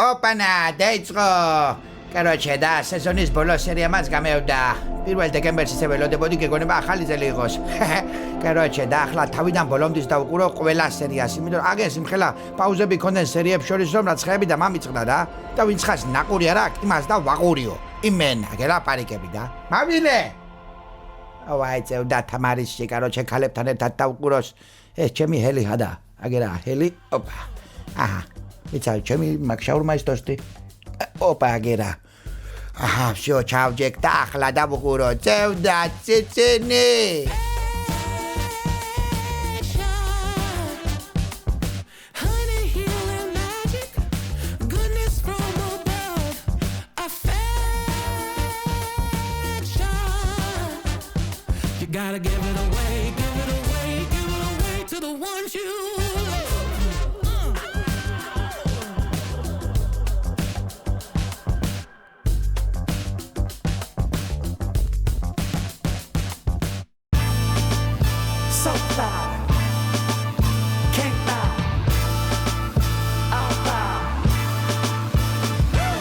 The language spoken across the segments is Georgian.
ოპანა, დაიწყო. Короче, და სეზონის ბოლო სერია მას გამევდა. 1 დეკემბერს ისე ველოდებოდი გეგონება ახალი წელი იყოს. Короче, და ახლა თავიდან ბოლომდის დავუყურო ყველა სერიას, იმიტომ აგენ სიმხელა პაუზები ქონდნენ სერიებს შორის, რომ რაც ხეები და მამიწყდა და ვინც ხას ნაყური არა აქ, იმას და ვაყურიო. იმენა, გელაპარიკები და. მამილე. აი, წევდა თამარისში, короче, ქალებთან ერთად დავუყუროს. ეს ჩემი ჰელი ჰადა. აგერა, ჰელი. ოპა. აჰა. იცავ, ჩემი მაგშაურმაისტოსტი. ოპა, აგერა. აჰა, всё, ჩავჯეკ და ახლა დავუყურო. წევდა ციცინი. Gotta give it away, give it away, give it away to the ones you love. So far, can't buy, I'll buy.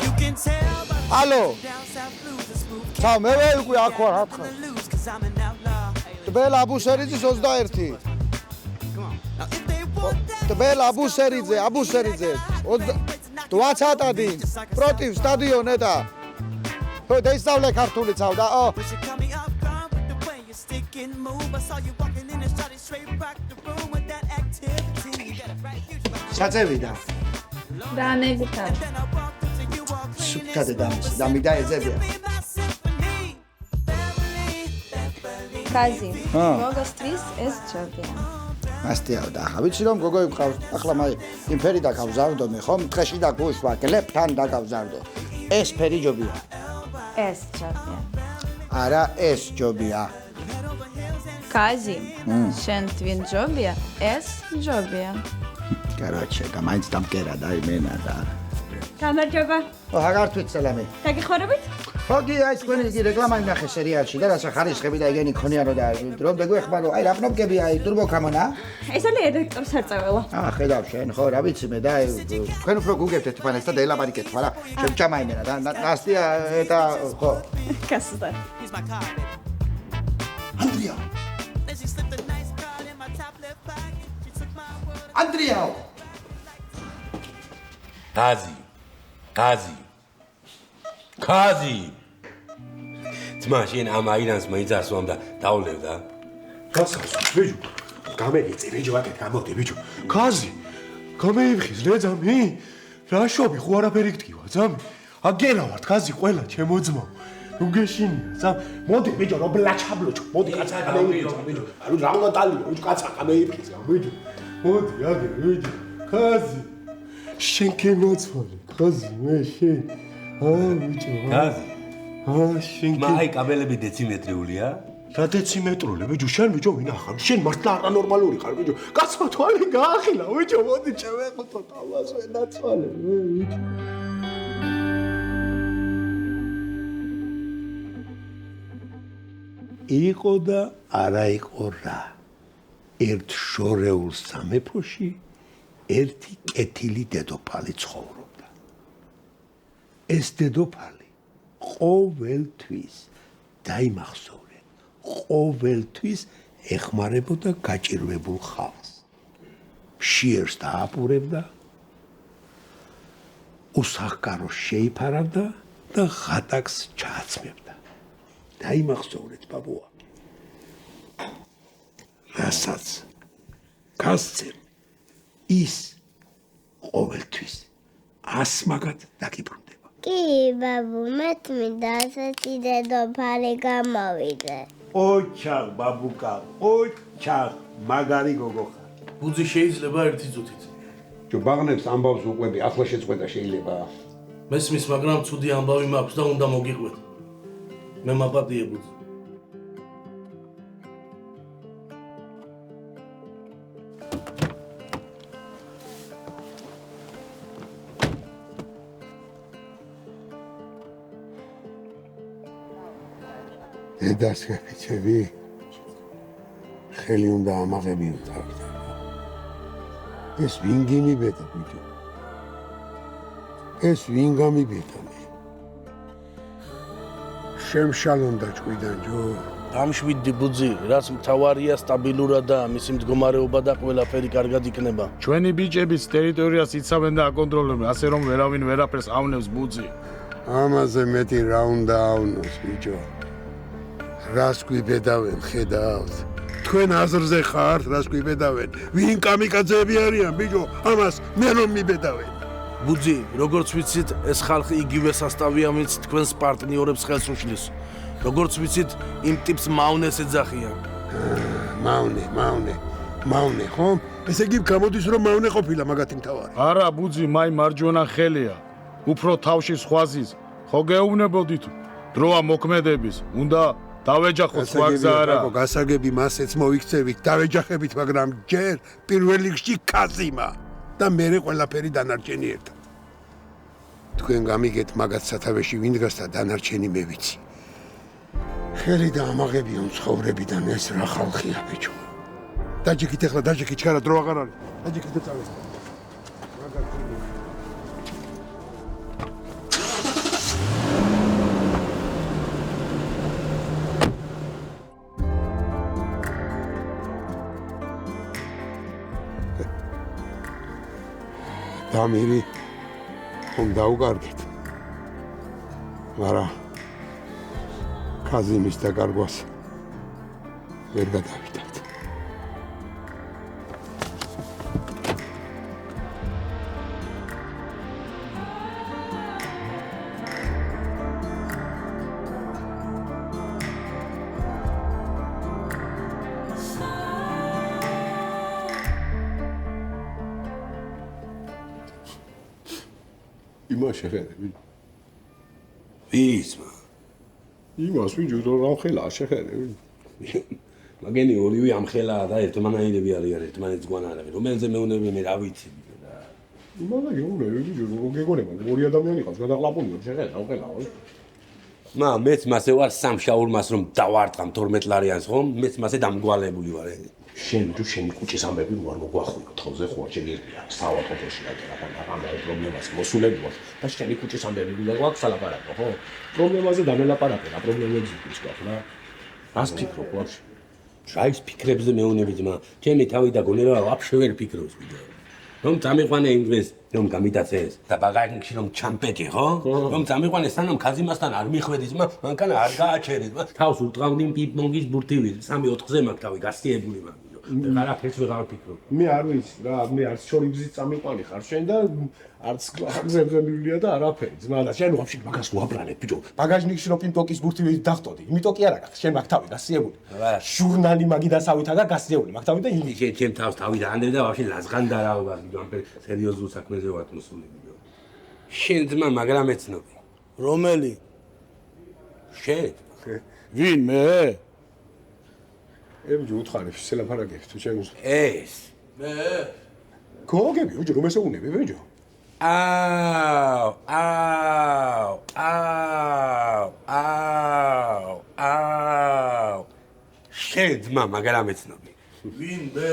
You can tell by Allo. down south blues, the smooth Ciao, მე ვიყავი აქ ვარ ახლა. lose, 'cause I'm an outlaw. ტბელ აბუსერიძის 21. Now if they want that, ტბელ აბუსერიძე 20 პროტივ სტადიონე და დაისწავლე ქართული ცავდა. but you cut me off guard with the way you stick and move. I saw you walking in and started straight back the room with that activity. You got a right future, but საწევიდა. დაანებითა. then I walked up to you all clean and სუფთად დამიდა ეძებია. be my symphony. Beverly. კაზი. ა. მოგასთვის ეს ჯობია. მასტიაო და ახლა ვიცი რომ გოგოი მყავს. ახლა მაი იმ ფერი დაკავზარდო მე ხომ ტყეში დაგუშვა, გლებთან დაკავზარდო. ეს ფერი ჯობია. ეს ჯობია. არა, ეს ჯობია. კაზი. შენ twin ჯობია? ეს ჯობია. Короче, გამაინც დამკერა და იმენა და. გამარჯობა. აღარ სელამი. დაგიხმარებით? ხოგი აი თქვენი იგი რეკლამა იმნახე სერიალში და რაცა ხარისხები და იგენი ქონიანო და რომ დაგვეხმარო, აი რა პნობკები აი ტურბო კამონა. ეს არის რედაქტორ სარწეველა. ხედავ შენ ხო რა ვიცი მე და თქვენ უფრო გუგებთ ერთმანეთს და დაელაპარაკეთ ხო რა. შენ ჩამაიმენა და ნასტია eta ხო. კასდა. Here's my card, baby. ანდრია. Then she slipped a nice card in my top left pocket. She took my word. ანდრიაო. Kazi. ძმა შენ ამ აირანს მაინც ასვამ და დაულევდა. გასავს ბიჭო გამეიწე ბიჭო აკეთ გამოდი ბიჭო კაზი გამეიფხიზ ლეძამი რა შობი ხო არაფერი გტკივა ძამი აგენა ვარ კაზი ყველა ჩემო ძმა ნუ გეშინია ძამ მოდი ბიჭო რო ბლაჩაბლოჩო მოდი კაცა გამეიფხიზ ბიჭო ანუ რა უნდა ტალიო ბიჭო კაცა გამეიფხიზ ბიჭო მოდი აგე ბიჭო კაზი შენ კენოცვალე კაზი მე შენ ბიჭო Kazi. შენ მაი კაბელები დეციმეტრიულია? რა დეციმეტრული ბიჭო შენ ბიჭო ვინახარ შენ მართლა არანორმალური ხარ ბიჭო კაცო თვალი გაახილა ბიჭო მოდი ჩავეყოთ თავს ვენაცვალე ბიჭო იყო და არა იყო რა ერთ შორეულ სამეფოში ერთი კეთილი დედოფალი ცხოვრობდა ეს დედოფალი ყოველთვის დაიმახსოვრეთ ყოველთვის ეხმარებოდა გაჭირვებულ ხალხს შიერს დააპურებდა უსახკაროს შეიფარავდა და ღატაკს ჩააცმებდა დაიმახსოვრეთ ბაბუა რასაც გასცემ ის ყოველთვის ასმაგად დაგიბრუნდება კი ბაბუ მეც მინდა ასეთი დედოფალი გამოვიდე ოჩაღ ბაბუკა ოჩაღ მაგარი გოგო ხარ ბუძი შეიძლება ერთი წუთით ჯო ბაღნებს ამბავს უყვები ახლა შეწყვეტა შეიძლება მესმის მაგრამ ცუდი ამბავი მაქვს და უნდა მოგიყვეთ მე მაპატიე ბუძი დედას გეკითხები ხელი უნდა ამაღებიოთ ეს ვინ გიმიბედა ბიჭო ეს ვინ გამიბედანე? შემშალონდა ჭკვიდან ჯო. დამშვიდდი ბუძი, რაც მთავარია სტაბილურადაა მისი მდგომარეობა და ყველაფერი კარგად იქნება. ჩვენი ბიჭების ტერიტორიას იცავენ და აკონტროლებენ, ასე რომ ვერავინ ვერაფერს ავნებს ბუძი. ამაზე მეტი რა უნდა ავნოს ბიჭო. რას გვიბედავენ ხედავთ? თქვენ აზრზე ხართ რას გვიბედავენ? ვინ კამიკაძეები არიან ბიჭო? ამას მე რომ მიბედავენ. ბუძი, როგორც ვიცით, ეს ხალხი იგივე სასტავია, ვინც თქვენს პარტნიორებს ხელს უშლის. როგორც ვიცით, იმ ტიპს მავნეს ეძახიან. მავნე, ხომ? ესე იგი გამოდის რომ მავნე ყოფილა მაგათი მთავარი. არა, ბუძი, მაი მარჯვენა ხელია. უფრო თავში სხვაზის. ხო გეუბნებოდით, დროა მოქმედების. უნდა დავეჯახოთ სხვა გზა არა. გასაგები მასეც მოიქცევით, დავეჯახებით, მაგრამ ჯერ პირველ რიგში კაზიმა და მერე ყველაფერი დანარჩენი ერთად. თქვენ გამიგეთ მაგათ სათავეში ვინ დგას და დანარჩენი მე ვიცი. ხელი და ამაღები უმცხოვრებიდან ეს რა ხალხია ბიჭო. დაჯექით ახლა, დაჯექით, ჩქარა დრო აღარ არის. დაჯექით და წავედით. დამირი ხომ დაუკარგეთ. მაგრამ კაზიმის დაკარგვას ვერ გადავიდათ. იმას შეხედები. ვის? იმას ვიჯო რომ ხელა შეხედები. მაგენი ორივე ამ ხელაა და ერთმანაირები არიან, ერთმანეთს გვანარები. რომელზე მეუნები მე რა ვიცი და იმალა გეუბნები ვიჯო რომ გეგონება ორი ადამიანი ყავს გადაყლაპუნია შეხედა ხელაო. მეც მასე ვარ სამშაურმას რომ დავარტყამ 12 ლარიანს ხომ? მეც მასე დამგვალებული ვარ. შენ ჯო შენი კუჭის ამბები ვარ მოგვახვილო თხოზე ხო შეგერია საავადმყოფოში და ამ პრობლემას მოსულები ვარ და შენი კუჭის ამბები უნდა გვაქვს სალაპარაკო ხო პრობლემაზე დამელაპარაკე რა პრობლემები ის გვაქვს რა რას ფიქრობ ვაფშე რა ის ფიქრებზე მეუნები ძმა ჩემი თავი და გონება ვაფშე ვერ ფიქრობს ვიდეო რომ წამიყვანე იმ დღეს რომ გამიტაცეს და ბაგაჟში რომ ჩამპეტი ხო რომ წამიყვანე სანამ კაზიმასთან არ მიხვედი ძმა მანქან არ გააჩერე ძმა თავს ურტყავდი პინგ-პონგის ბურთივი 3-4-ზე მაქვს თავი გასწიებული მაქვს არაფერს ვეღარ ფიქრობ მე არ ვიცი რა მე არც შორიგზით წამიყვანი ხარ შენ და არც გზებზებილია და არაფერი ძმა და შენ ვაფშე მაგას უაბრალებ ბიჭო ბაგაჟნიკში რომ პინგ-პონგის ბურთივი დახტოდი იმიტომ კი არა გახ შენ მაქვს თავი გასწიებული ჟურნალი მაგიდასავითა და გასწიებული მაქვს თავი და იმი ჩემ თავს თავი დაანდები და ვაფშე ლაზღანდარაობა ამ სერიოზულ საქმეზე ვარ მოსული ბიჭო შენ ძმა მაგრამ ეცნობი რომელი? შენ ვინ მე? ემჯი უთხარი სელაფარაგებს თუ ჩემს ეს მე? გოგები უჯო რომ ესეუნები ბიჭო აუ შენ ძმა მაგრამ ეცნობი ვინ მე?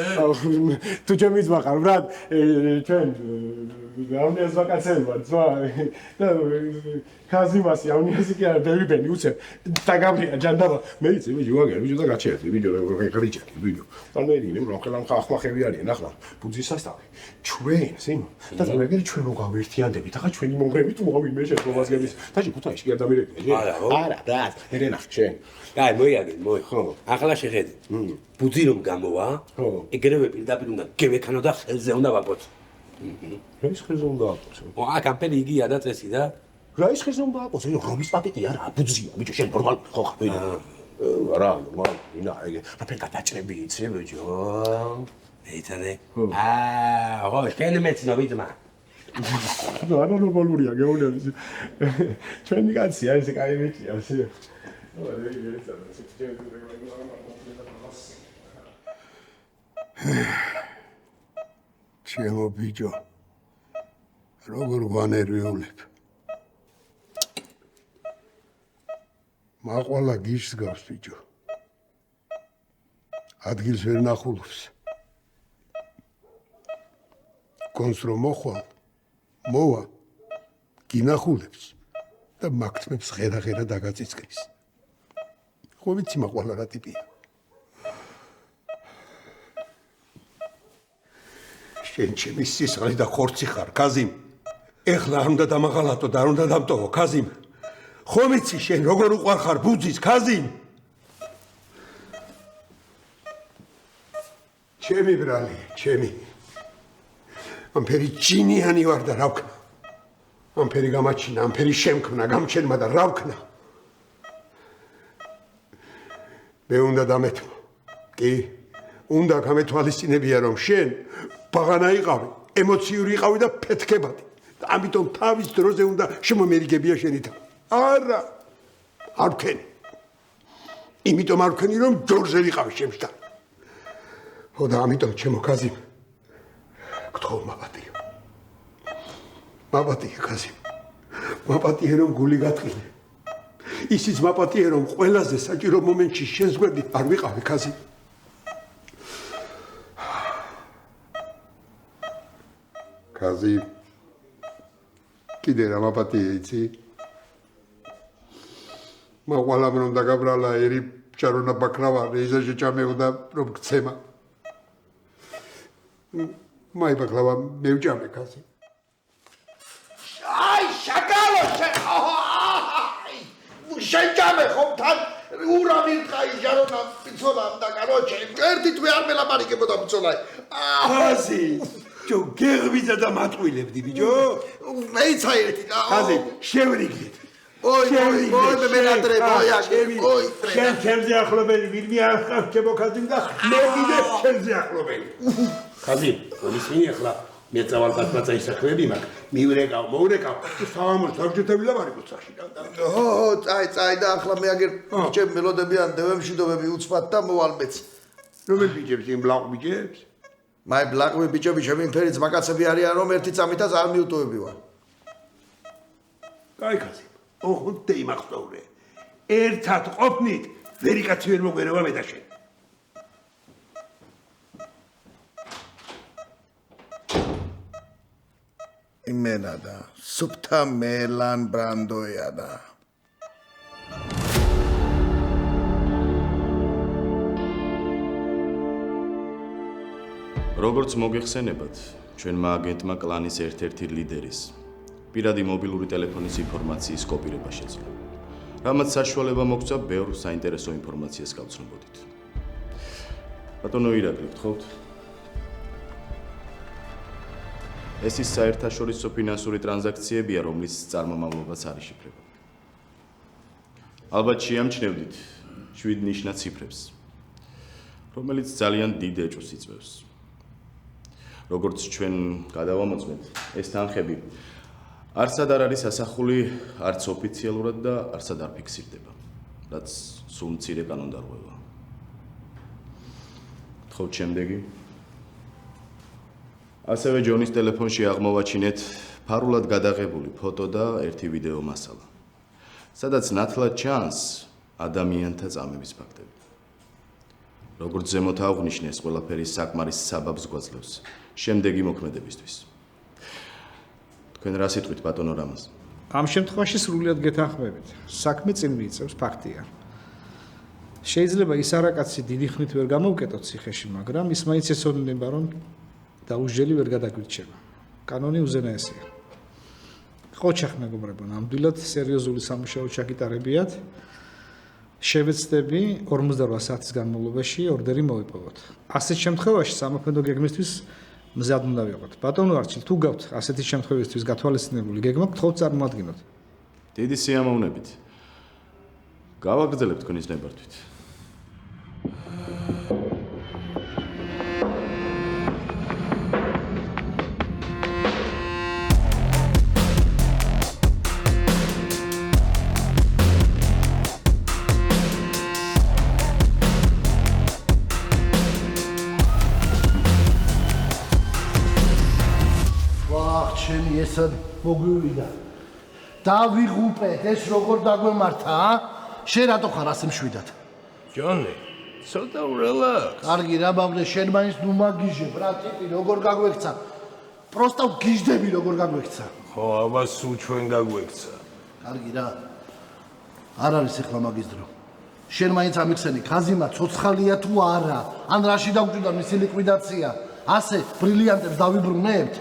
თუ ჩემი ძმა ხარ ბრატ ჩვენ ავნიას ვაკაცები ვარ ძმა და კაზიმასი ავნიასი კი არა ბებიბენი უცებ და გაბრია ჯანდაბა მე იცი ბიჭო ვაგერ ბიჭო და გაჩერდი ბიჭო ღრიჭაკი ბიჭო ანერინე რომ ხელან ხახმახები არიან ახლა ბუძის სასტავი ჩვენ სიმ და ზოგადად ჩვენ რო გავერთიანდებით ახლა ჩვენი მომღრებით მოვავიმე შეფრობასგების და ქუთაისში კი არ დამირეკდი არა ბრატ ერენა ჩვენ აი მოიაგე მოი ხო ახლა შეხედე ბუძი რომ გამოვა ეგრევე პირდაპირ უნდა გევექანო და ხელზე უნდა ვაპოცო რა ის ხელზე უნდა აპოცო აქ ამპერი იგია და წესი და რა ის ხელზე უნდა აპოცო რომის პაკეტი არა ბუძია ბიჭო შენ ნორმალ ხო ხარ რა ნორმალ ინა ეგ რაფერ გადაჭრები იცი ბიჭო ეცადე ხო შენ მეცნობი ძმა არა ნორმალურია გეუბნები ჩვენი კაცია ესე კაი ბიჭია ესე ჩემო ბიჭო როგორ ვანერვიულებ მაყვალა გიშს გავს ბიჭო ადგილს ვერ ნახულობს კონს რომ მოხვალ მოვა გინახულებს და მაგთმებს ღერა-ღერა დაგაწიწკრის. ხო ვიცი მაყვალა რა ტიპია. შენ ჩემი სისხლი და ხორცი ხარ, კაზიმ. ეხლა არ უნდა დამაღალატო და არ უნდა დამტოვო, კაზიმ. ხო ვიცი შენ როგორ უყვარ ხარ ბუძის, კაზიმ. ჩემი ბრალი, ჩემი. ამ ფერი ჯინიანი ვარ და რა ვქნა. ამ ფერი გამაჩინა, ამ ფერი შემქმნა, გამჩენმა და რა ვქნა. მე უნდა დამეთმო. კი, უნდა გამეთვალისწინებია რომ შენ ბაღანა იყავი, ემოციური იყავი და ფეთქებადი. და ამიტომ თავის დროზე უნდა შემომერიგებია შენი თავი. არა. არ ვქენი. იმიტომ არ ვქენი რომ ჯორზე ვიყავი შემშთან. ხო და ამიტომ ჩემო კაზიმ გთხოვ მაპატიო. მაპატიო კაზიმ. მაპატიო რომ გული გატყინე. ისიც მაპატიო რომ ყველაზე საჭირო მომენტში შენს გვერდით არ ვიყავი კაზიმ. კაზიმ კიდე რა მაპატიო იცი? მაყვალამ რომ დაგაბრალა ერი ჩარონა ბაქრავა რეიზაში ჩამეუდა რომ გცემა. მაი ბაქრავა მევჭამე კაზი. აი შაკალო შენ ჩამე ხომ თან ურავი ხაი ჩარონა პიცოლა და კაროჩე ერთი თვე არ მელაპარიკებოდა პიცოლა. კაზი ჯო გერბიძა და მატყვილებდი ბიჭო. მეიცაი ერთი კაზი შევრიგეთ. ოი მენატრე მოია ოი შენ ჩემზე ახლობელი ვინმე არ ხარ ჩემო კაზიმ და მე კიდე ჩემზე ახლობელი კაზიმ ამის მინი ახლა მე წავალ ისაქმეები მაქვს მივრეკავ მოვრეკავ სამამულო საბჭოთები ლაპარაკობსაში წაი და ახლა მე აგერ ჩემ მელოდებიან დევემშვიდობები უცბად და მოვალმეც რომელ ბიჭებს იმ ბლაყ ბიჭებს მაი ბლაყები ბიჭები ჩემი ფერიც მაგაცები არიან რომ ერთი წამითაც არ მიუტოვებივარ კაი კაზი ოღონდ იმახსოვრე ერთად ყოფნით ვერი კაცი ვერ მოგვერევა მე და შენ იმენა და სუფთა მელან ბრანდოია და როგორც მოგეხსენებათ ჩვენმა აგენტმა კლანის ერთ-ერთი ლიდერის პირადი მობილური ტელეფონის ინფორმაციის კოპირება შეძლო. რამაც საშუალება მოგცა ბევრ საინტერესო ინფორმაციას გავცნობოდით. ბატონო ირაკლი, გთხოვთ. ეს ის საერთაშორისო ფინანსური ტრანზაქციებია, რომლის წარმომავლობაც არ იშიფრება. ალბათ შეამჩნევდით 7 ნიშნა ციფრებს, რომელიც ძალიან დიდ ეჭვს იწვევს. როგორც ჩვენ გადავამოწმეთ, ეს თანხები არცად არ არის ასახული არც ოფიციალურად და არცად არ ფიქსირდება, რაც სულ მცირე კანონდარღვევაა. გთხოვთ შემდეგი. ასევე ჯონის ტელეფონში აღმოვაჩინეთ ფარულად გადაღებული ფოტო და ერთი ვიდეო მასალა, სადაც ნათლად ჩანს ადამიანთა წამების ფაქტები. როგორც ზემოთ აღვნიშნეს, ყველაფერი საკმარის საბაბს გვაძლევს შემდეგი მოქმედებისთვის. თქვენ რა სიტყვით ბატონო რამაზ? ამ შემთხვევაში სრულიად გეთანხმებით. საქმე წინ მიიწევს ფაქტია. შეიძლება ის არაკაცი დიდი ხნით ვერ გამოვკეტოთ ციხეში, მაგრამ ის მაინც ეცოდინება, რომ დაუსჯელი ვერ გადაგვირჩება. კანონი უზენაესია. ხო ჩახმეგობრებო, ნამდვილად სერიოზული სამუშაო ჩაგიტარებიათ. შევეცდები 48 საათის განმავლობაში ორდერი მოვიპოვოთ. ასეთ შემთხვევაში სამოქმედო გეგმისთვის მზად უნდა ვიყოთ. ბატონო არჩილ, თუ გაქვთ ასეთი შემთხვევისთვის გათვალისწინებული გეგმა, გთხოვთ წარმოადგინოთ. დიდი სიამოვნებით. გავაგრძელებთ თქვენის ნებართვით. ესად მოგვივიდა. დავიღუპეთ, ეს როგორ დაგვემართა, შენ რატო ხარ ასე მშვიდად? ჯონი, ცოტა relax. კარგი რა ბაბლე, შენ მაინც ნუ მაგიჟებ, რა ტიპი, როგორ გაგვექცა? პროსტა გიჟდები როგორ გაგვექცა. ხო, აბას სულ ჩვენ გაგვექცა. კარგი რა. არ არის ახლა მაგის დრო. შენ მაინც ამიხსენი, ქაზიმა ცოცხალია თუ არა? ან რაში დაგვჭირდა მისი ლიკვიდაცია? ასე ბრილიანტებს დავიბრუნებთ?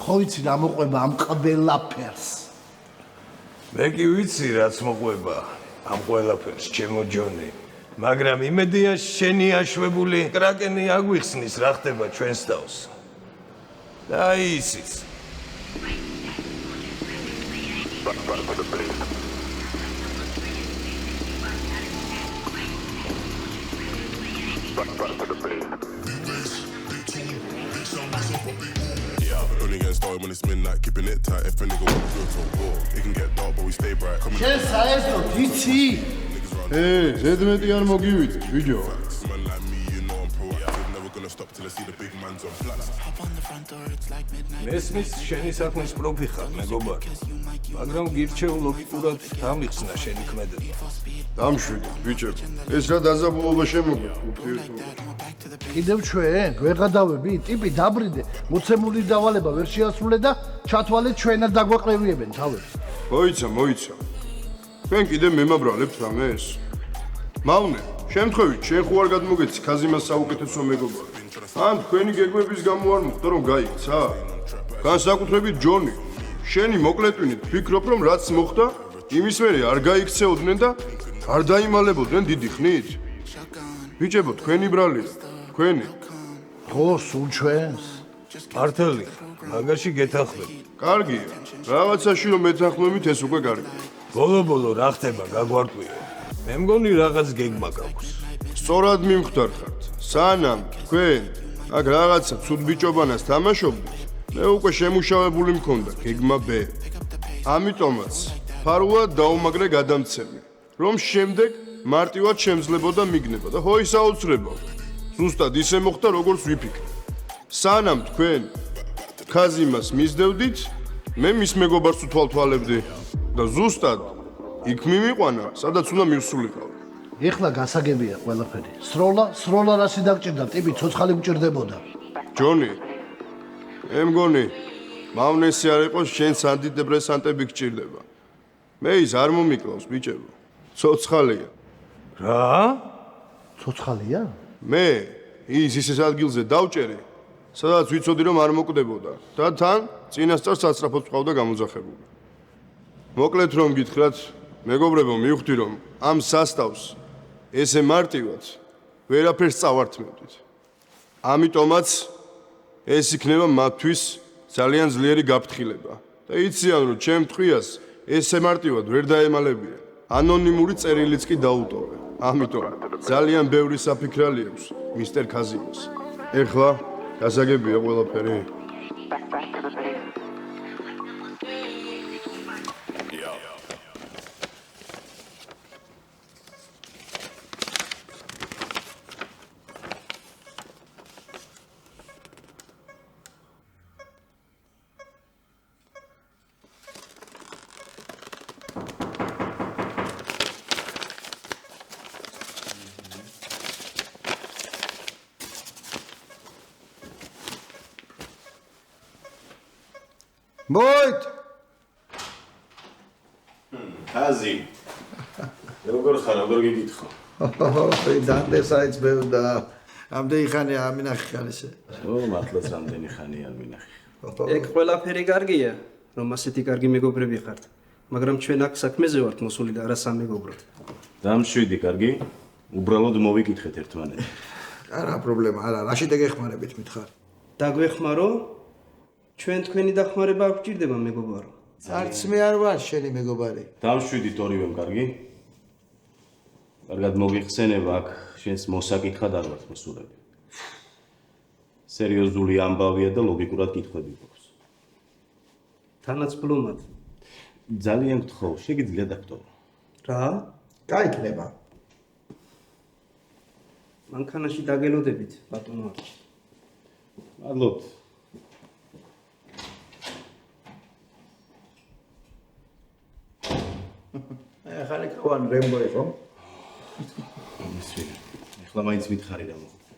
ხო იცი რა მოყვება ამ ყველაფერს? მე კი ვიცი რაც მოყვება ამ ყველაფერს, ჩემო ჯონი. მაგრამ იმედია შენი აშვებული კრაკენი აგვიხსნის რა ხდება ჩვენს თავს. და ისიც. Only getting started when it's midnight, keeping it tight. If a nigga wants to go to war, it can get dark, but we stay bright. შენ საერთოდ იცი? ზედმეტი არ მოგივიწყე, ბიჭო. Man like me, you know I'm proactive. Never gonna stop till I see the big man's on flats. მესმის შენი საქმის პროფი ხარ, მეგობარი. მაგრამ გირჩევ ლოგიკურად დამიხსნა შენი ქმედება. დამშვიდეთ, ბიჭო. ეს რა დაზაბულობა შემოგვიყვება, ურთიერთობა. კიდევ ჩვენ გვეღადავები, ტიპი დაბრიდე, მოცემული დავალება ვერ შეასრულე და ჩათვალეთ ჩვენად დაგვაყრევიებენ თავებს. მოიცა. თქვენ კიდე მემაბრალებთ რამეს? მავნე, შემთხვევით შენ ხო არ გადმოგეცი ქაზიმას საუკეთესო მეგობარი. ან თქვენი გეგმების გამო არ მოხდა რომ გაიქცა? განსაკუთრებით ჯონი, შენი მოკლეტვინით ფიქრობ რომ რაც მოხდა, იმის მერე არ გაიქცეოდნენ და არ დაიმალებოდნენ დიდი ხნით? ბიჭებო, თქვენი ბრალია, თქვენი. ხო, სულ ჩვენს. მართალი, მაგაში გეთანხმები. კარგია, რაღაცაში რომ მეთანხმებით ეს უკვე კარგია. ბოლო რა ხდება, გაგვარკვიო. მე მგონი რაღაც გეგმა გაქვს. სწორად მიმხვდარხართ. სანამ თქვენ აქ რაღაცა ცუდ ბიჭობანას თამაშობთ, მე უკვე შემუშავებული მქონდა გეგმა B. ამიტომაც ფარულად დაუმაგრე გადამცემი, რომ შემდეგ მარტივად შემძლებოდა მიგნება და ხო ის აუცილებლად. ზუსტად ისე მოხდა, როგორც ვიფიქრე. სანამ თქვენ ქაზიმას მისდევდით, მე მის მეგობარს უთვალთვალებდი და ზუსტად იქ მიმიყვანა, სადაც უნდა მივსულიყავ. ეხლა გასაგებია ყველაფერი. სროლა რასი დაგჭირდა, ტიპი ცოცხალი გჭირდებოდა. ჯონი, მე მგონი, მავნესი არ იყოს შენს ანტიდეპრესანტები გჭირდება. მე ის არ მომიკლავს, ბიჭებო. ცოცხალია. რა? ცოცხალია? მე ის ისეს ადგილზე დავჭერი, სადაც ვიცოდი რომ არ მოკვდებოდა და თან წინასწარ სასწრაფოდ ყავდა გამოძახებული. მოკლედ რომ გითხრათ, მეგობრებო, მივხვდი რომ ამ სასტავს ესე მარტივად ვერაფერს წავართმევდით. ამიტომაც ეს იქნება მათთვის ძალიან ძლიერი გაფრთხილება და იციან რომ ჩემ ტყვიას ესე მარტივად ვერ დაემალებიან. ანონიმური წერილიც კი დაუტოვე. ამიტომ ძალიან ბევრი საფიქრალი აქვს მისტერ ქაზიმას. ეხლა გასაგებია ყველაფერი. მოით! ხაზი. როგორ ხარ, როგორ გიგითხო? დანდეს ბევრდა. ამდენი ხანია ამინახი ხარ ესე. მართლაც რამდენი ხანია არ მინახი. ეგ ყველაფერი კარგია, რომ ასეთი კარგი მეგობრები ხართ. მაგრამ ჩვენ აქ საქმეზე ვართ მოსული და არა სამეგობროდ. დამშვიდი, კარგი? უბრალოდ მოვიკითხეთ ერთმანეთს. არა პრობლემა, არა, რაში დაგეხმარებით მითხარ? დაგვეხმარო? ჩვენ თქვენი დახმარება არ გვჭირდება, მეგობარო. არც მე არ ვარ შენი მეგობარი. დამშვიდით ორივემ, კარგი? კარგად მოგიხსენებ, აქ შენს მოსაკითხად არ ვართ მოსულები. სერიოზული ამბავია და ლოგიკურად კითხვები გვაქვს. თანაცვლომად. ძალიან გთხოვ, შეგიძლია დაგტოვო. რა? გაიქნება. მანქანაში დაგელოდებით, ბატონო არჩი. მადლობთ. ახალი კოვან რემბო იყო. ეხლა მაინც მითხარი და მოხდა.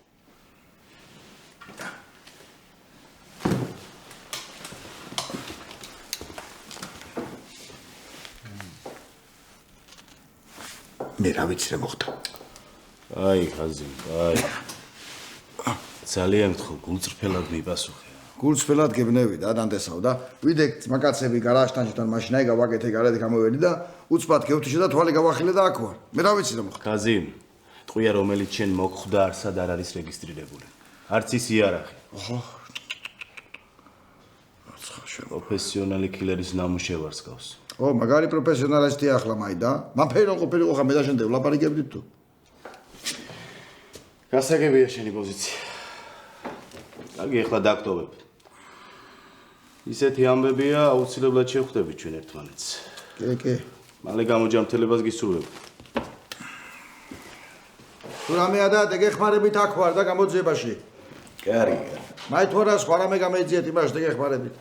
მე რა ვიცი რა მოხდა. აი, ხაზი, აი. ძალიან გთხოვ, გულწრფელად მიპასუხე. გულწრფელად გებნევი და დანდესავ და ვიდექ მაგაცები გარაჟთან შეთან მაშინაი გავაკეთე გარეთ გამოვედი და უცბად გევთიშე და თვალი გავახილე და აქ ვარ. მე რა ვიცი რა მოხდა. ხაზი, ტყვია რომელიც შენ მოგხვდა არსად არ არის რეგისტრირებული. არც ის იარაღი. ოჰო. პროფესიონალი კილერის ნამუშევარს გავს. ო, მაგარი პროფესიონალისტი ახლა მაიდა. მან ფეირონ ყოფილიყო ხა მე და შენ დევლაპარიკებდით თუ. გასაგებია შენი პოზიცია. აგი ახლა დაგტოვებ. ისეთი ამბებია, აუცილებლად შევხვდებით ჩვენ ერთმანეთს. კი. მალე გამოჯამრთელებას გისურვებ. თუ რამეა და გეხმარებით აქ ვარ და გამოძიებაში. კარგია. მაი თუ არა სხვა რამე გამეძიეთ იმაში გეხმარებით.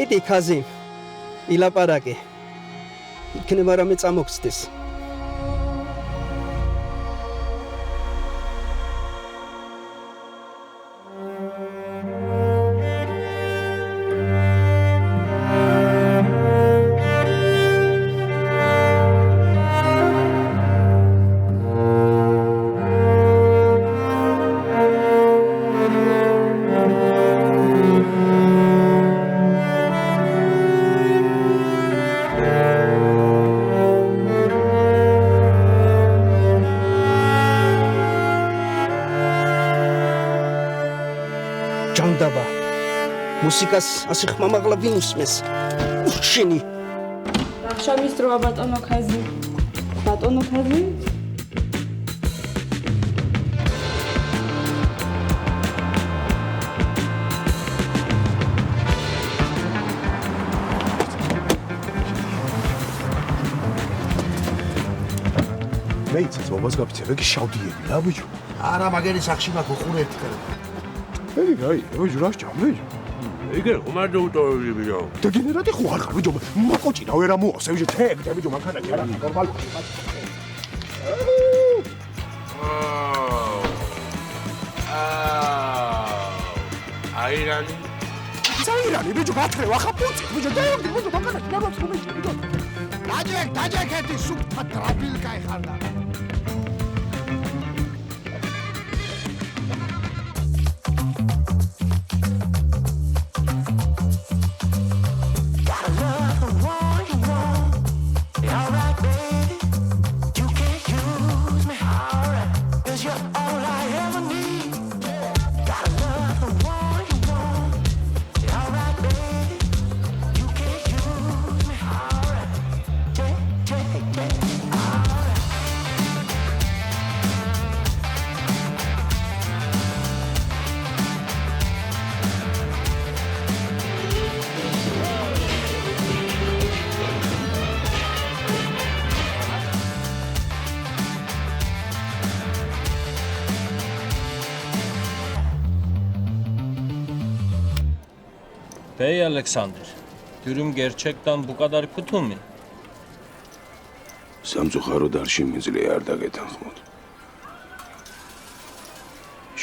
მიდი ხაზი ილაპარაკე იქნება რამე წამოგცდეს ჯანდაბა მუსიკას ასე ხმამაღლა ვინ უსმენს შენი რახშამის დროა ბატონო ხაზი მეიცაც ბაბას გაფიცე იგი შავდიები რა ბიჭო არა მაგერი სახში მაქვს უყურე ერთი კარი აი ბიჭო რა შეჭამე იგი ხომარდო უტოვები ბიჭო დეგენერატი ხო არ ხარ ბიჭო მაკოჭი რა ვერა მოასე ბიჭო თეგ ბიჭო მანქანა კი არა ნორმალი აირანი საირანი ბიჭო გათხრე ვახაპუცი ბიჭო დაიოგი ბიჭო მანქანა კი არა ბიჭო დაჯეკეთი სუფთა ტრაბილკა ეხარდა Bey Alexander, dürüm gerçekten bu kadar kötü mü? სამწუხაროდ არ შემიძლია არ დაგეთანხმოთ.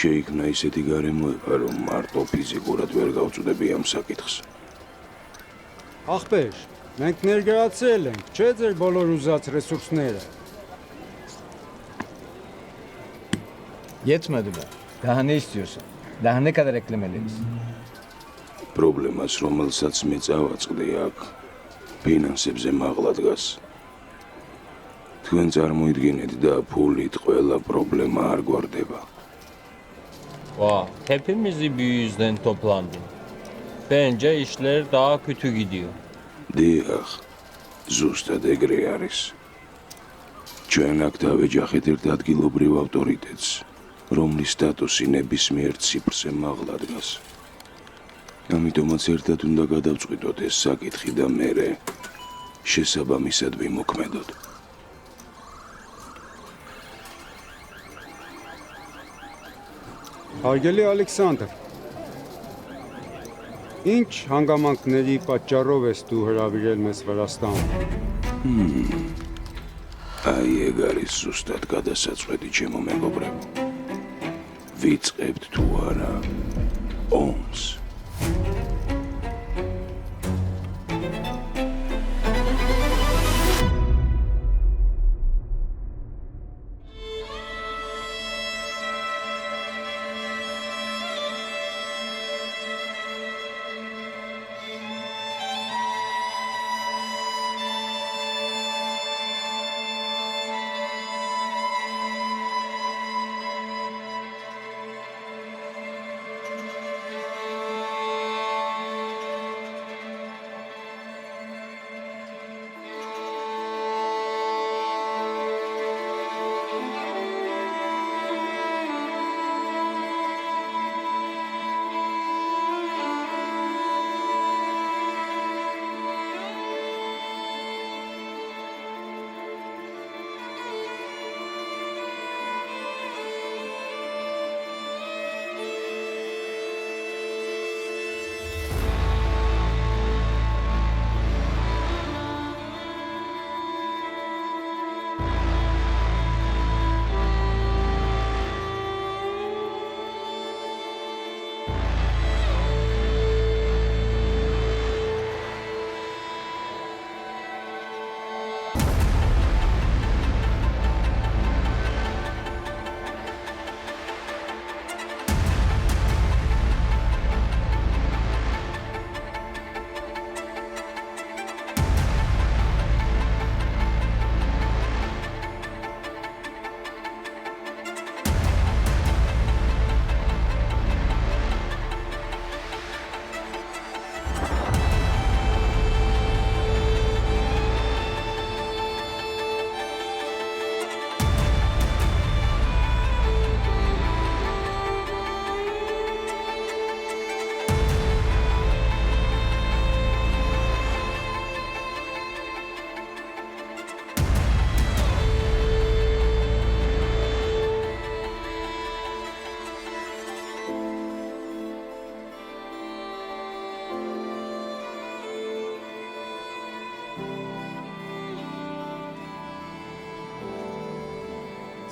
შეიქმნა ისეთი გარემოება, რომ მარტო ფიზიკურად ვერ გავწუდები ამ საკითხს. Ախպեր, մենք ներկայացել ենք, չէ՞ ձեր բոլոր ուզած ռեսուրսները։ Yetmedi mi? Daha ne istiyorsun? Daha ne kadar eklemeliyiz? პრობლემას, რომელსაც მე წავაწყდი აქ, ფინანსებზე მაღლა დგას. თქვენ წარმოიდგინეთ და ფულით ყველა პრობლემა არ გვარდება. Hepimizi bu yüzden toplandın. Bence işler daha kötü gidiyor. დიახ, ზუსტად ეგრე არის. ჩვენ აქ დავეჯახეთ ერთ ადგილობრივ ავტორიტეტს, რომლის სტატუსი ნებისმიერ ციფრზე მაღლა დგას. ამიტომაც ერთად უნდა გადავწყვიტოთ ეს საკითხი და მერე შესაბამისად ვიმოქმედოთ. Հարգելի Ալեքսանդր, ինչ հանգամանքների պատճառով ես դու հրավիրել մեզ Վրաստան։ აი ეგ არის ზუსტად გადასაწყვეტი ჩემო მეგობრებო. ვიწყებთ თუ არა ომს.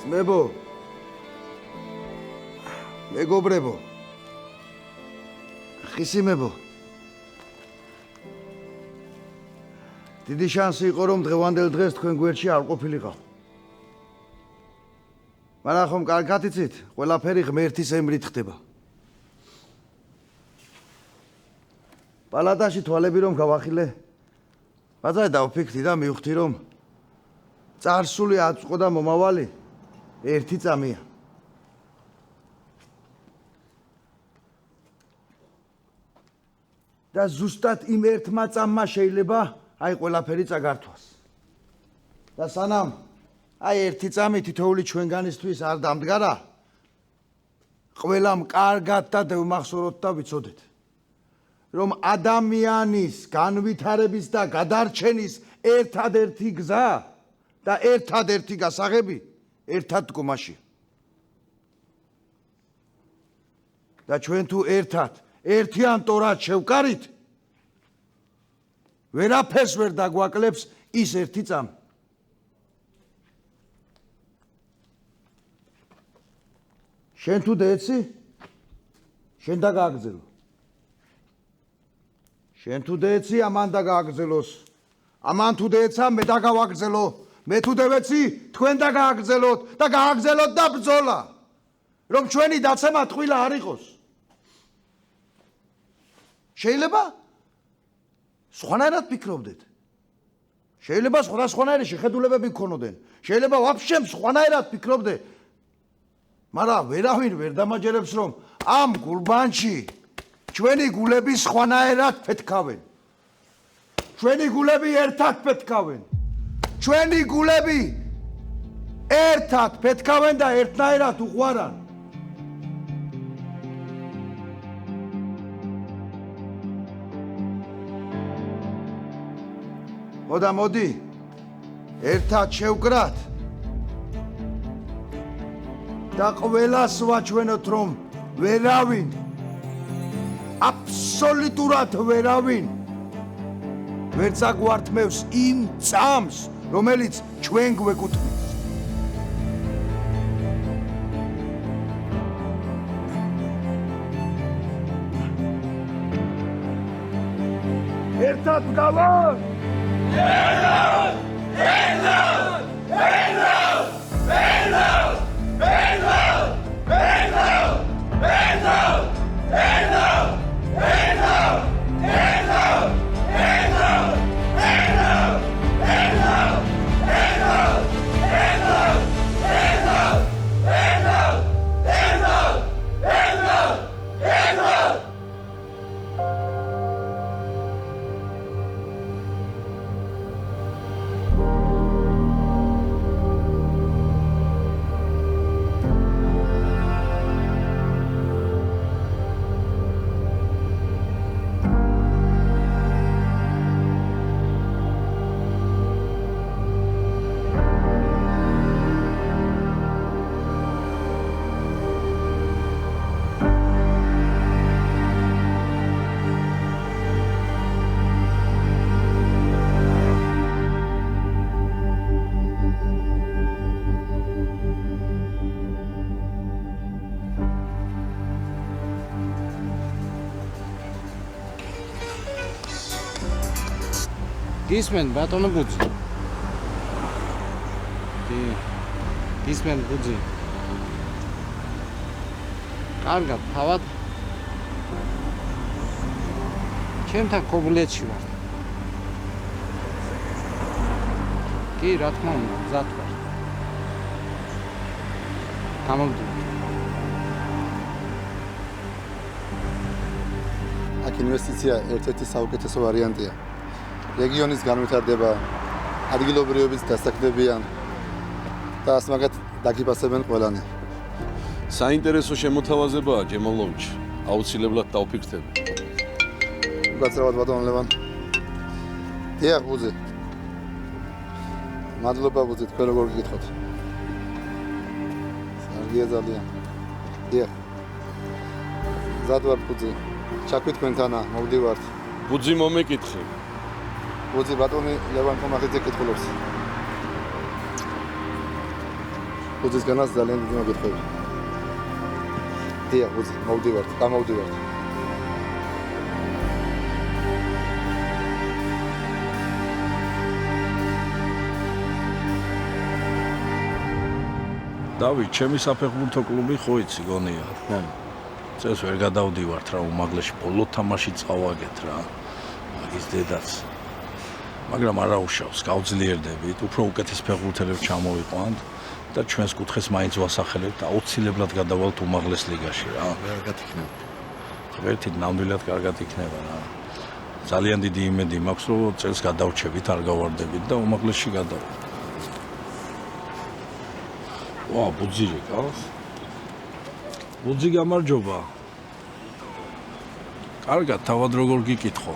ძმებო, მეგობრებო, ხისიმებო, დიდი შანსი იყო რომ დღევანდელ დღეს თქვენ გვერდში არ ყოფილიყავ. მაგრამ ხომ კარგად იცით, ყველაფერი ღმერთის ემრით ხდება. პალატაში თვალები რომ გავახილე, ბაძარი დავფიქრდი და მივხვდი რომ წარსული აწყო და მომავალი ერთი წამია. და ზუსტად იმ ერთმა წამმა შეიძლება აი ყველაფერი წაგართვას. და სანამ აი ერთი წამი თითოეული ჩვენგანისთვის არ დამდგარა, ყველამ კარგად და დევმახსოვროთ და ვიცოდეთ, რომ ადამიანის განვითარების და გადარჩენის ერთადერთი გზა და ერთადერთი გასაღები ერთად დგომაში. და ჩვენ თუ ერთად ერთიან ტორად შევკარით, ვერაფერს ვერ დაგვაკლებს ის ერთი წამი. შენ თუ დეცი, შენ და გააგზელო. შენ თუ დეცი, ამან და გააგზელოს. ამან თუ დეცა, მე და გავაგზელო. მე თუ დევეცი, თქვენ და გააგზელოთ და გააგზელოთ და ბრძოლა. რომ ჩვენი დაცემა ტყუილა არ იყოს. შეიძლება სხვანაირად ფიქრობდეთ. შეიძლება სხვადასხვანაირი შეხედულებები გქონოდენ. შეიძლება ვაფშე სხვანაირად ფიქრობდე. მაგრამ ვერავინ ვერ დამაჯერებს რომ ამ გულბანში ჩვენი გულები სხვანაირად ფეთქავენ. ჩვენი გულები ერთად ფეთქავენ. ჩვენი გულები ერთად ფეთქავენ და ერთნაირად უყვარან. მოდი, ერთად შევკრათ და ყველას ვაჩვენოთ, რომ ვერავინ, აბსოლუტურად ვერავინ ვერ წაგვართმევს იმ წამს, რომელიც ჩვენ გვეკუთვნის. ერთად გავარ! გისმენ ბატონო ბუძი. გისმენ ბუძი. კარგად, თავად. ჩემთან კობილეთში ვარ. კი, რა თქმა უნდა, მზად ვარ. გამომდი. აქ ინვესტიცია ერთ-ერთი საუკეთესო ვარიანტია. რეგიონის განვითარდება, ადგილობრივების დასაქმებიან და ასმაგად დაგიფასებენ ყველანი. საინტერესო შემოთავაზებაა, ჯემალოვიჩ. აუცილებლად დავფიქრდები. უკაცრავად ბატონო ლევან. დიახ, ბუძი. მადლობა ბუძი, თქვენ როგორ გიკითხოთ. სარგია ძალიან. დიახ. მზად ვარ ბუძი. ჩაქვით თქვენთანა, მოვდივართ. ბუძი მომეკითხე. ბუძი ბატონი ლევან კომახიძე კითხულობს. ბუძისგანაც ძალიან დიდი მოგეთხოვი. დიახ, ბუძი, მოვდივართ, გამოვდივართ. დავით, ჩემი საფეხბურთო კლუბი ხო იცი გონია. წელს ვერ გადავდივართ რა, უმაღლესი ბოლო თამაში წავაგეთ რა. მაგის დედაც. მაგრამ არა უშავს, გავძლიერდებით, უფრო უკეთეს ფეხბურთელებს ჩამოვიყვანთ და ჩვენს კუთხეს მაინც ვასახელებთ, აუცილებლად გადავალთ უმაღლეს ლიგაში რა. კარგად იქნება. ღმერთით ნამდვილად კარგად იქნება რა. ძალიან დიდი იმედი მაქვს, რომ წელს გადავჩებით, არ გავარდებით და უმაღლესში გადავართ. ვა, ბუძი რეკავს? ბუძი გამარჯობა. კარგად, თავად როგორ გიკითხო?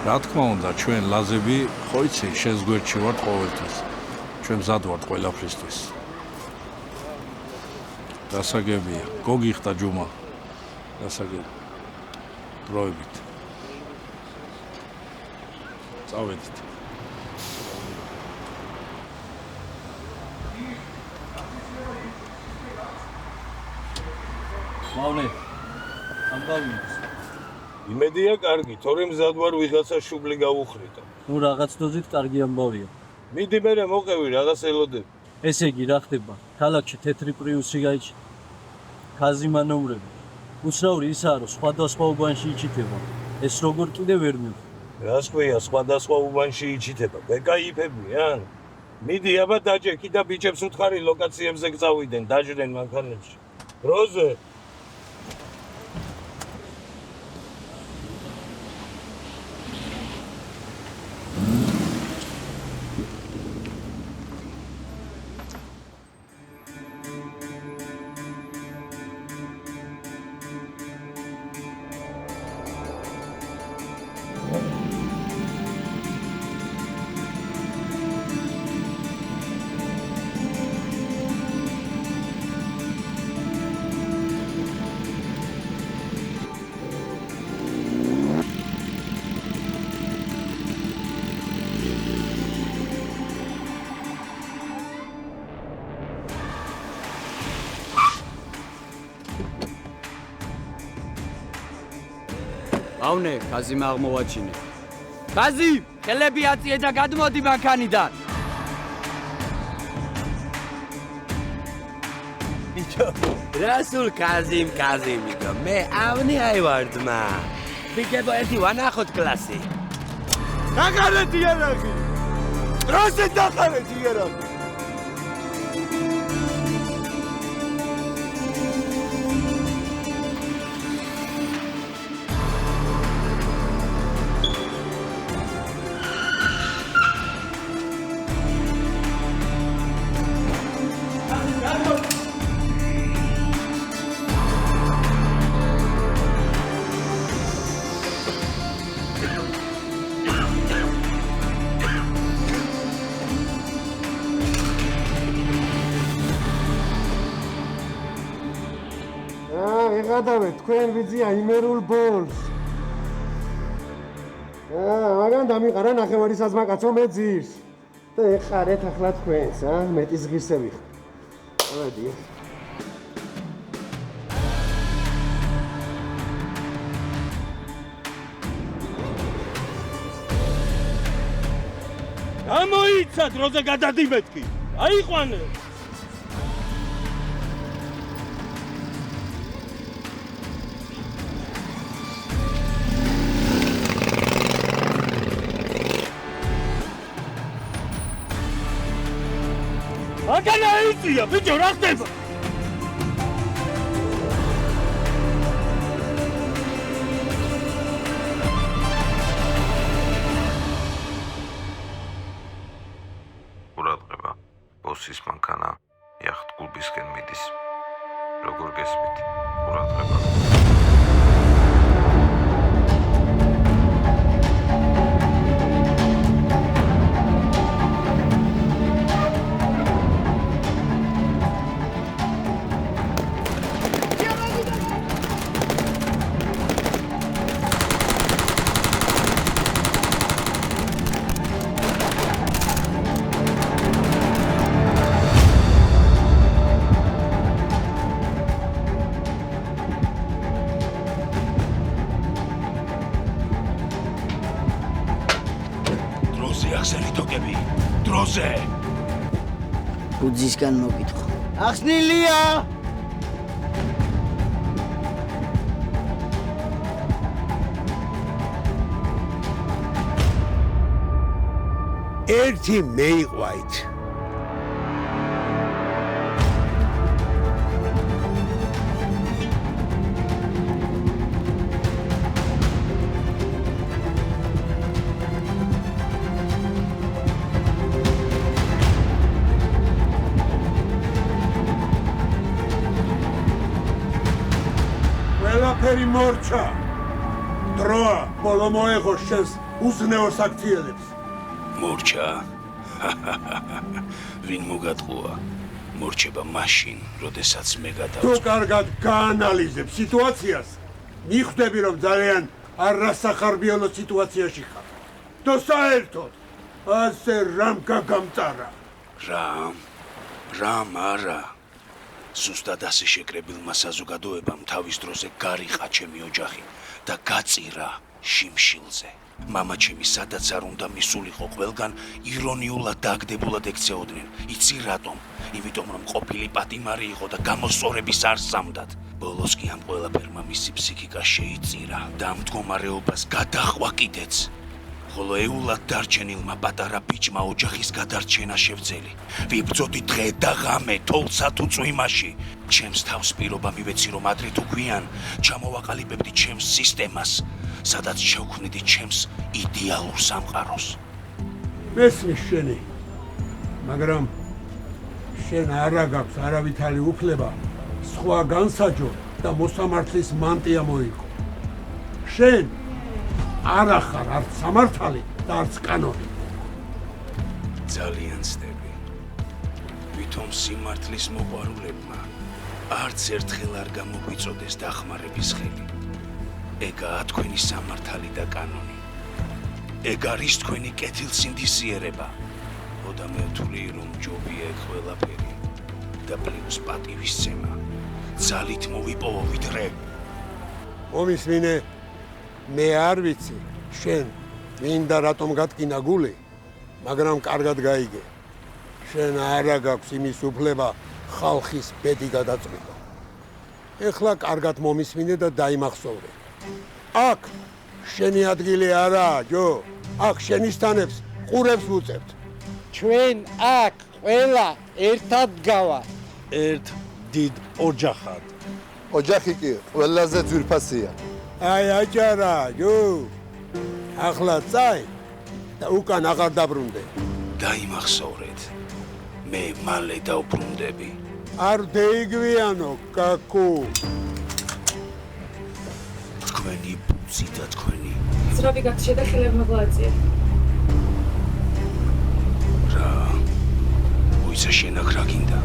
რა თქმა უნდა, ჩვენ ლაზები, ხო იცი, შენს გვერდში ვართ ყოველთვის. ჩვენ მზად ვართ ყველაფრისთვის. დასაგებია, გოგიხდა ჯუმა. დასაგები. დროებით. წავედით. მავნე, ამბავინოს. იმედია კარგი, თორემ მზად ვარ ვიღაცა შუბლი გავუხრიტო. ნუ რაღაც დოზით კარგი ამბავია. მიდი მერე მოყევი, რაღაც ელოდები. ესე იგი, რა ხდება? ქალაქში თეთრი პრიუსი გაიჭი. ქაზიმა ნომრები. უცნაური ისაა, რომ სხვადასხვა უბანში იჩითება. ეს როგორ კიდე ვერ მივხვდი. რას ქვია სხვადასხვა უბანში იჩითება? ბეკაიფებიან? მიდი აბა დაჯექი და ბიჭებს უთხარი ლოკაციებზე გწავიდნენ, დაждენ მანქანებში. როზე ავნე, ხაზიმ აღმოვაჩინე. ხაზიმ, ხელები აწიე და გადმოდი მანქანიდან. ბიჭო, რასულ კაზიმიკო, მე ავნე აივარდმა. ბიჭებო, ერთი ვანახოთ კლასი. დახარეთ იარაღი. დროზე დახარეთ იარაღი. გადავეთ თქვენ ვიზია იმერულ ბოლს. მაგან დამიყარა ნახევარი საზმაკაცო მე ძირს. და ეხარეთ ახლა თქვენს, მეტის ღირსე ვიხარ. მოდი. გამოიცა დროზე გადადი მეთქი. აიყვანე. აგანა იწია, ბიჭო, რა ხდება? ყურადღება, ბოსის მანქანა იახტ კლუბისკენ მიდის. როგორ გესმით? ყურადღება. დროზე. ბუძისგან მოგითხო. ახსნილია. ერთი მეიყვაით. ყველაფერი მორჩა. დროა ბოლო მოეღო შენს უზნეოს აქციელებს. მორჩა. ვინ მოგატყუა? მორჩება მაშინ, როდესაც მე თუ გადავწყვეტ. კარგად გაანალიზებ სიტუაციას, მიხვდები რომ ძალიან არასახარბიელო სიტუაციაში ხარ. და საერთოდ ასე რამ გაგამწარა. რამ არა. ზუსტად ასე შეკრებილმა საზოგადოებამ თავის დროზე გარიყა ჩემი ოჯახი და გაწირა შიმშილზე. მამა ჩემი სადაც არ უნდა მისულიყო ყველგან ირონიულად დაგდებულად ექცეოდნენ. იცი რატომ? იმიტომ რომ ყოფილი პატიმარი იყო და გამოსწორების არ სამდათ. ბოლოს კი ამ ყველაფერმა მისი ფსიქიკა შეიწირა და ამ მდგომარეობას გადაჰყვა კიდეც. ხოლო ეულად დარჩენილმა პატარა ბიჭმა ოჯახის გადარჩენა შევძელი. ვიბრძოდი დღე და ღამე, თოლსა თუ წვიმაში. ჩემს თავს პირობა მივეცი, რომ ადრე თუ გვიან ჩამოვაყალიბებდი ჩემს სისტემას, სადაც შევქმნიდი ჩემს იდეალურ სამყაროს. მესმის შენი, მაგრამ შენ არა გაქვს არავითარი უფლება სხვა განსაჯო და მოსამართლის მანტია მოიგო. შენ არ ახარ არც სამართალი და არც კანონი. ძალიან ცდები. ვითომ სიმართლის მოყვარულებმა არც ერთხელ არ გამოგვიწოდეს დახმარების ხელი. ეგაა თქვენი სამართალი და კანონი. ეგ არის თქვენი კეთილსინდისიერება. ოდა მე ვთვლი, რომ ჯობია ეგ ყველაფერი და პლუს პატივისცემა. ძალით მოვიპოვო ვიდრე. მომისმინე, მე არ ვიცი, შენ მინდა რატომ გატკინა გული, მაგრამ კარგად გაიგე. შენ არა გაქვს იმის უფლება ხალხის ბედი გადაწყვიტო. ეხლა კარგად მომისმინე და დაიმახსოვრე. აქ შენი ადგილი არაა, ჯო. აქ შენიშნებს ყურებს ვუწევთ. ჩვენ აქ ყველა ერთად გავართ. ერთ დიდ ოჯახად. ოჯახი კი ყველაზე ძვირფასია. აი აჭარა, ჯო. ახლა წაი და უკან აღარ დაბრუნდე. დაიმახსოვრეთ. მე მალე დავბრუნდები. არ დეიგვიანო, კაკუ. თქვენი ბუცი და თქვენი ზრაბი გაქვს შედახელებმა გლაძია. რა? უიცა შენ აქ რა გინდა?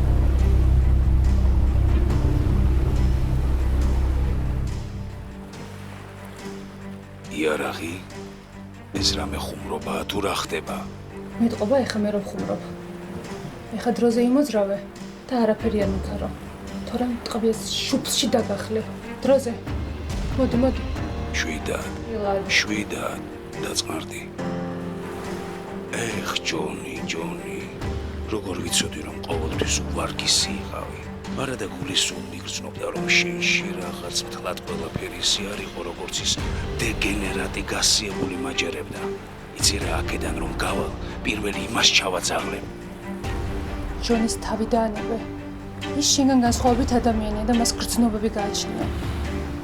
იარაღი? ეს რამე ხუმრობაა თუ რა ხდება? მეტყობა ეხა მე რომ ხუმრობ. ეხა დროზე იმოძრავე და არაფერი არ მქარო. თორემ ტყბიეს შუბლში დაგახლე. დროზე. მოდი, მოდი. შვიდად დაწყმარდი. ეხ, ჯონი, როგორ ვიცოდი, რომ ყოველთვის უვარგისი იყავი. არა და გულის სულ მიგრძნობდა, რომ შენში რაღაც მთლად ყველაფერი ისე არ იყო, როგორც ის დეგენერატი გასიებული მაჯერებდა. იცი რა, აქედან რომ გავალ, პირველი იმას ჩავაძაღლებ. ჯონის თავი დაანებე. ის შენგან განსხვავებით ადამიანია და მას გრძნობები გააჩნია.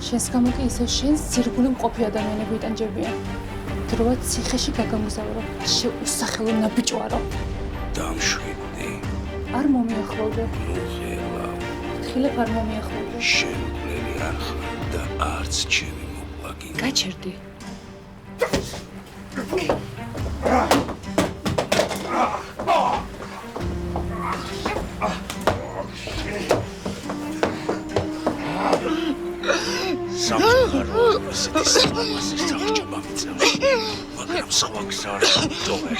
შენს გამო კი ისევ შენს ძირგული მყოფი ადამიანები იტანჯებიან. დროა ციხეში გაგამგზავრო, შეუსახელო ნაბიჯვარო. დამშვიდდი. არ მომიახლოვდე. ხილებ არ მომიახლოვდე. შენ მკვლელი არ ხარ და არც ჩემი მოკლაგინე. გაჩერდი. სამხარო ისეთი სილამაზის წარჩება მიწევს, მაგრამ სხვა გზა არ ტოვე.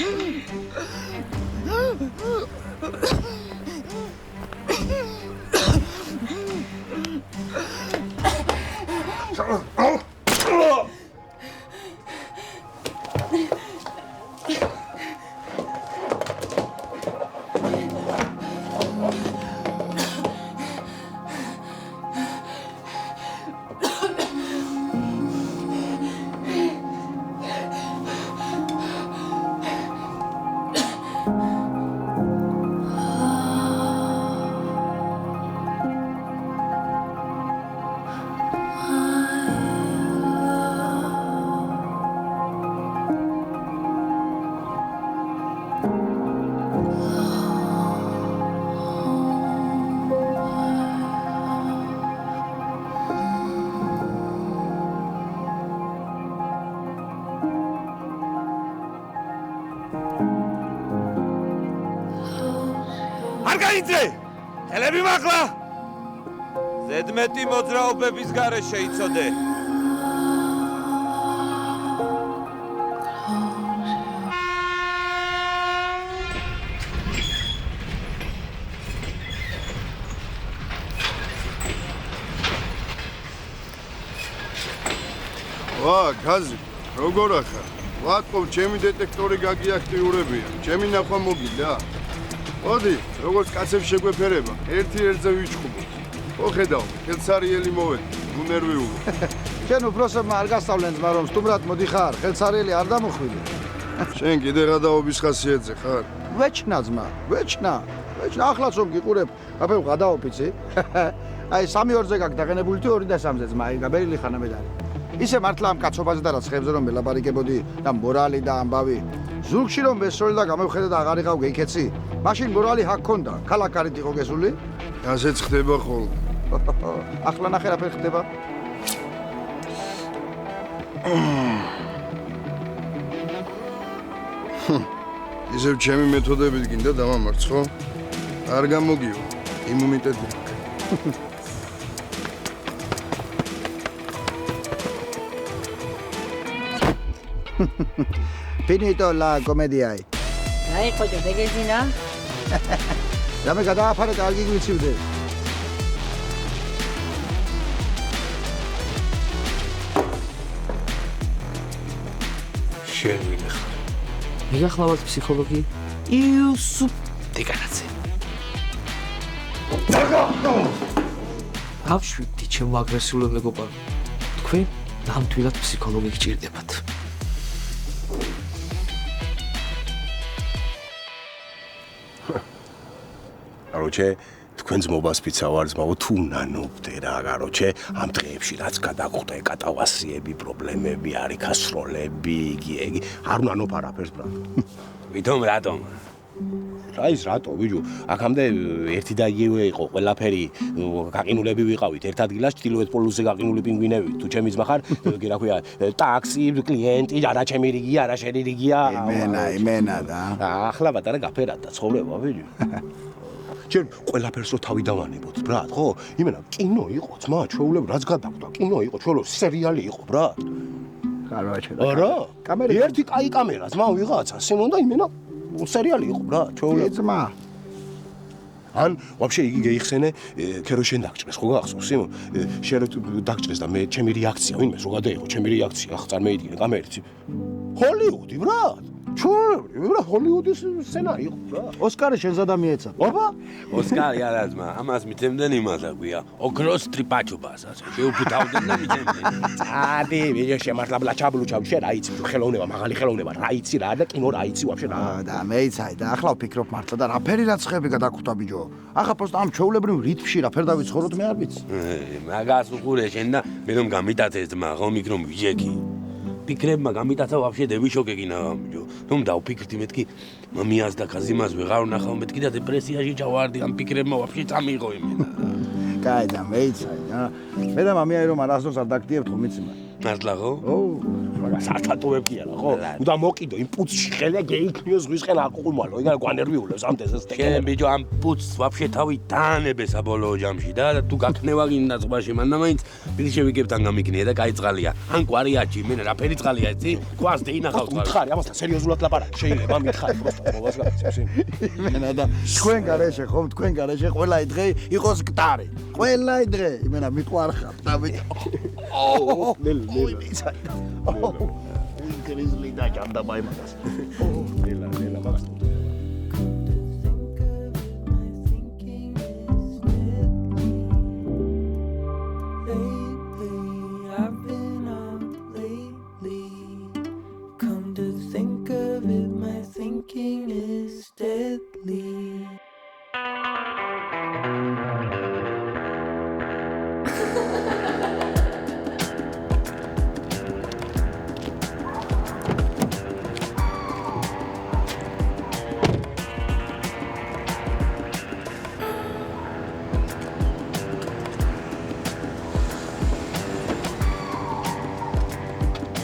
გაიძე! ხელები მაღლა! ზედმეტი მოძრაობების გარეშე იცოდე. ვა, გაზი, როგორ ახარ? ვატყობ, ჩემი დეტექტორი გაგიაქტიურებია. ჩემი ნახვა მოგიდა? მოდი, როგორც კაცებს შეგვეფერება, ერთი ერთზე ვიჩხუბო. ხო ხედავ, ხელსარიელი მოვედი, უნერვიულო. შენ უფროსებმა არ გასწავლენ ძმა რომ სტუმრად მოდიხარ, ხელსარიელი არ დამოხვილი. შენ კიდე გადაობის ხასიათზე ხარ? ვეჩნა ძმა, ვეჩნა. ახლაც რომ გიყურებ, აბა გადაოფიცი. აი 3-2-ზე გაქვს დაღენებული თუ 2-3-ზე ძმა, აი გაბერილი ხანა მე დარი. ისე მართლა ამ კაცობაზე და რაც ხებზე რომ მელაპარაკებოდი და მორალი და ამბავი. ზურგში რომ მესროლი და გამევხედე და აღარ იყავ გეიქეცი. მაშინ მორალი ჰაკ ქონდა. ქალაქარით იყო გესული? ასეც ხდება ხოლმე. ახლა ნახე რა ფერი ხდება. ისევ ჩემი მეთოდებით გინდა დამამარცხ ხო? არ გამოგიო. იმუნიტეტი აქვს. Finito la commedia. Dai, coglio, te che si na? Dammi che da fare da alguien qui ude. შენვინე ხარ. მიგახლავთ ფსიქოლოგი? იუსუფ დეგანაცე. ავშვიდით ჩემო აგრესიულ მეგობარ. თქვენ ნამდვილად ფსიქოლოგი გჭირდებათ. Короче, თქვენ ძმობას ფიცა ვარ ძმაო თუ ნანობდე რა, короче, ამ დღეებში რაც გადაგვხდა კატავასიები, პრობლემები, არიქასროლები, იგი, არ ნანობ არაფერს ბრატ. ვითომ რატომ? რა ის რატო, ბიჭო? აქამდე ერთი და იგივე იყო ყველაფერი, გაყინულები ვიყავით ერთ ადგილას, ჩtildeოეთ პოლუსზე გაყინული პინგვინები. თუ ჩემი ძმა ხარ, კი რა ქვია, ტაქსი, კლიენტი, არა ჩემი რიგია, არა შენი რიგია. იმენა და. ახლა პატარა გაფერად და ცხოვრება, ბიჭო. ჯერ ყველაფერს რო თავი დავანებოთ, ბრატ, ხო? იმენა კინო იყო, ძმა, ჩვეულები რაც გადაგვდა, კინო იყო, ჩვეულო სერიალი იყო, ბრატ. კაროჩე. არა? ერთი კაი კამერა, ძმა, ვიღაცა, სიმონ და იმენა სერიალი იყო, ბრატ, ჩვეულები. ძმა. ან ვაფშე იგი გეიხსენე, ქერო შენ დაგჭრეს, ხო გახსოვს, სიმონ? შენ დაგჭრეს და მე ჩემი რეაქცია, ვინმეს რო გადაიღო, ჩემი რეაქცია, ახ წარმოიდგინე კამერით. ჰოლივუდი, ბრატ. ჩვეულებრივი რა ჰოლივუდის სცენარი იყო რა. ოსკარი შენსა და მიეცა. ოპა, ოსკარი არა ძმა, ამას მიცემდნენ იმას აგვია. ოქროს ტრიპაჩობას ასე. შეუფუთავდნენ და მიცემდნენ. წადი, ვიჟე შემართლა ბლაჩაბლუჩავი, შენ რა იცი, ხელოვნება, მაღალი ხელოვნება, რა იცი რა და კინო რა იცი ვაფშე რა. და მეიცაი და ახლა ვფიქრობ მართლა და რაფერი რაცხები გადაგხვდა ბიჭო. ახლა პოსტ ამ ჩვეულებრივ რითმში რაფერ დავიცხოვროთ მე არ ვიცი. მაგას უყურე შენ და მე რომ გამიტაცეს ძმა, ხო მიკრომ ვიჟექი. ფიქრებმა გამიტაცა ვაფშე დევიშოკე გინა ბიჭო. რომ დავფიქრდი მეთქი მამიას და კაზიმას ვეღარ ვნახავ მეთქი და დეპრესიაში ჩავარდი ამ ფიქრებმა ვაფშე წამიღო იმენა. კაი და მეიცაი და მე და მამიაი რომ არასდროს არ დაგდიებთ ხო მიცი მაგ. მართლა ხო? მაგას ათატოვებ კი არა ხო? უნდა მოკიდო იმ პუცში ხელა გეიქნიო ზღვის ხელა აყულმალო, იგივე გვანერვიულებს ამ თეზეს. შენ ბიჭო ამ პუცს ვაფშე თავი დაანებე საბოლოო ჯამში და თუ გაქნევა გინდა ზღვაში მანდა მაინც პირში ვიგებ თან გამიქნია და კაი წყალია. ან კვარიაჩი მე რაფერი წყალია იცი? კვას დეინახავ წყალს. მითხარი ამასთან სერიოზულად ლაპარაკი. შეიძლება მითხარი პროსტა მოვას გაკეთებს. იმენა და თქვენ გარეშე ხომ თქვენ გარეშე ყველა დღე იყოს გტარი. ყველა დღე იმენა მიყვარხარ და Ой, мисай. Гризли да ჭამდა მაიმაკას. ნელა მაგას. Come to think of it, my thinking is deadly.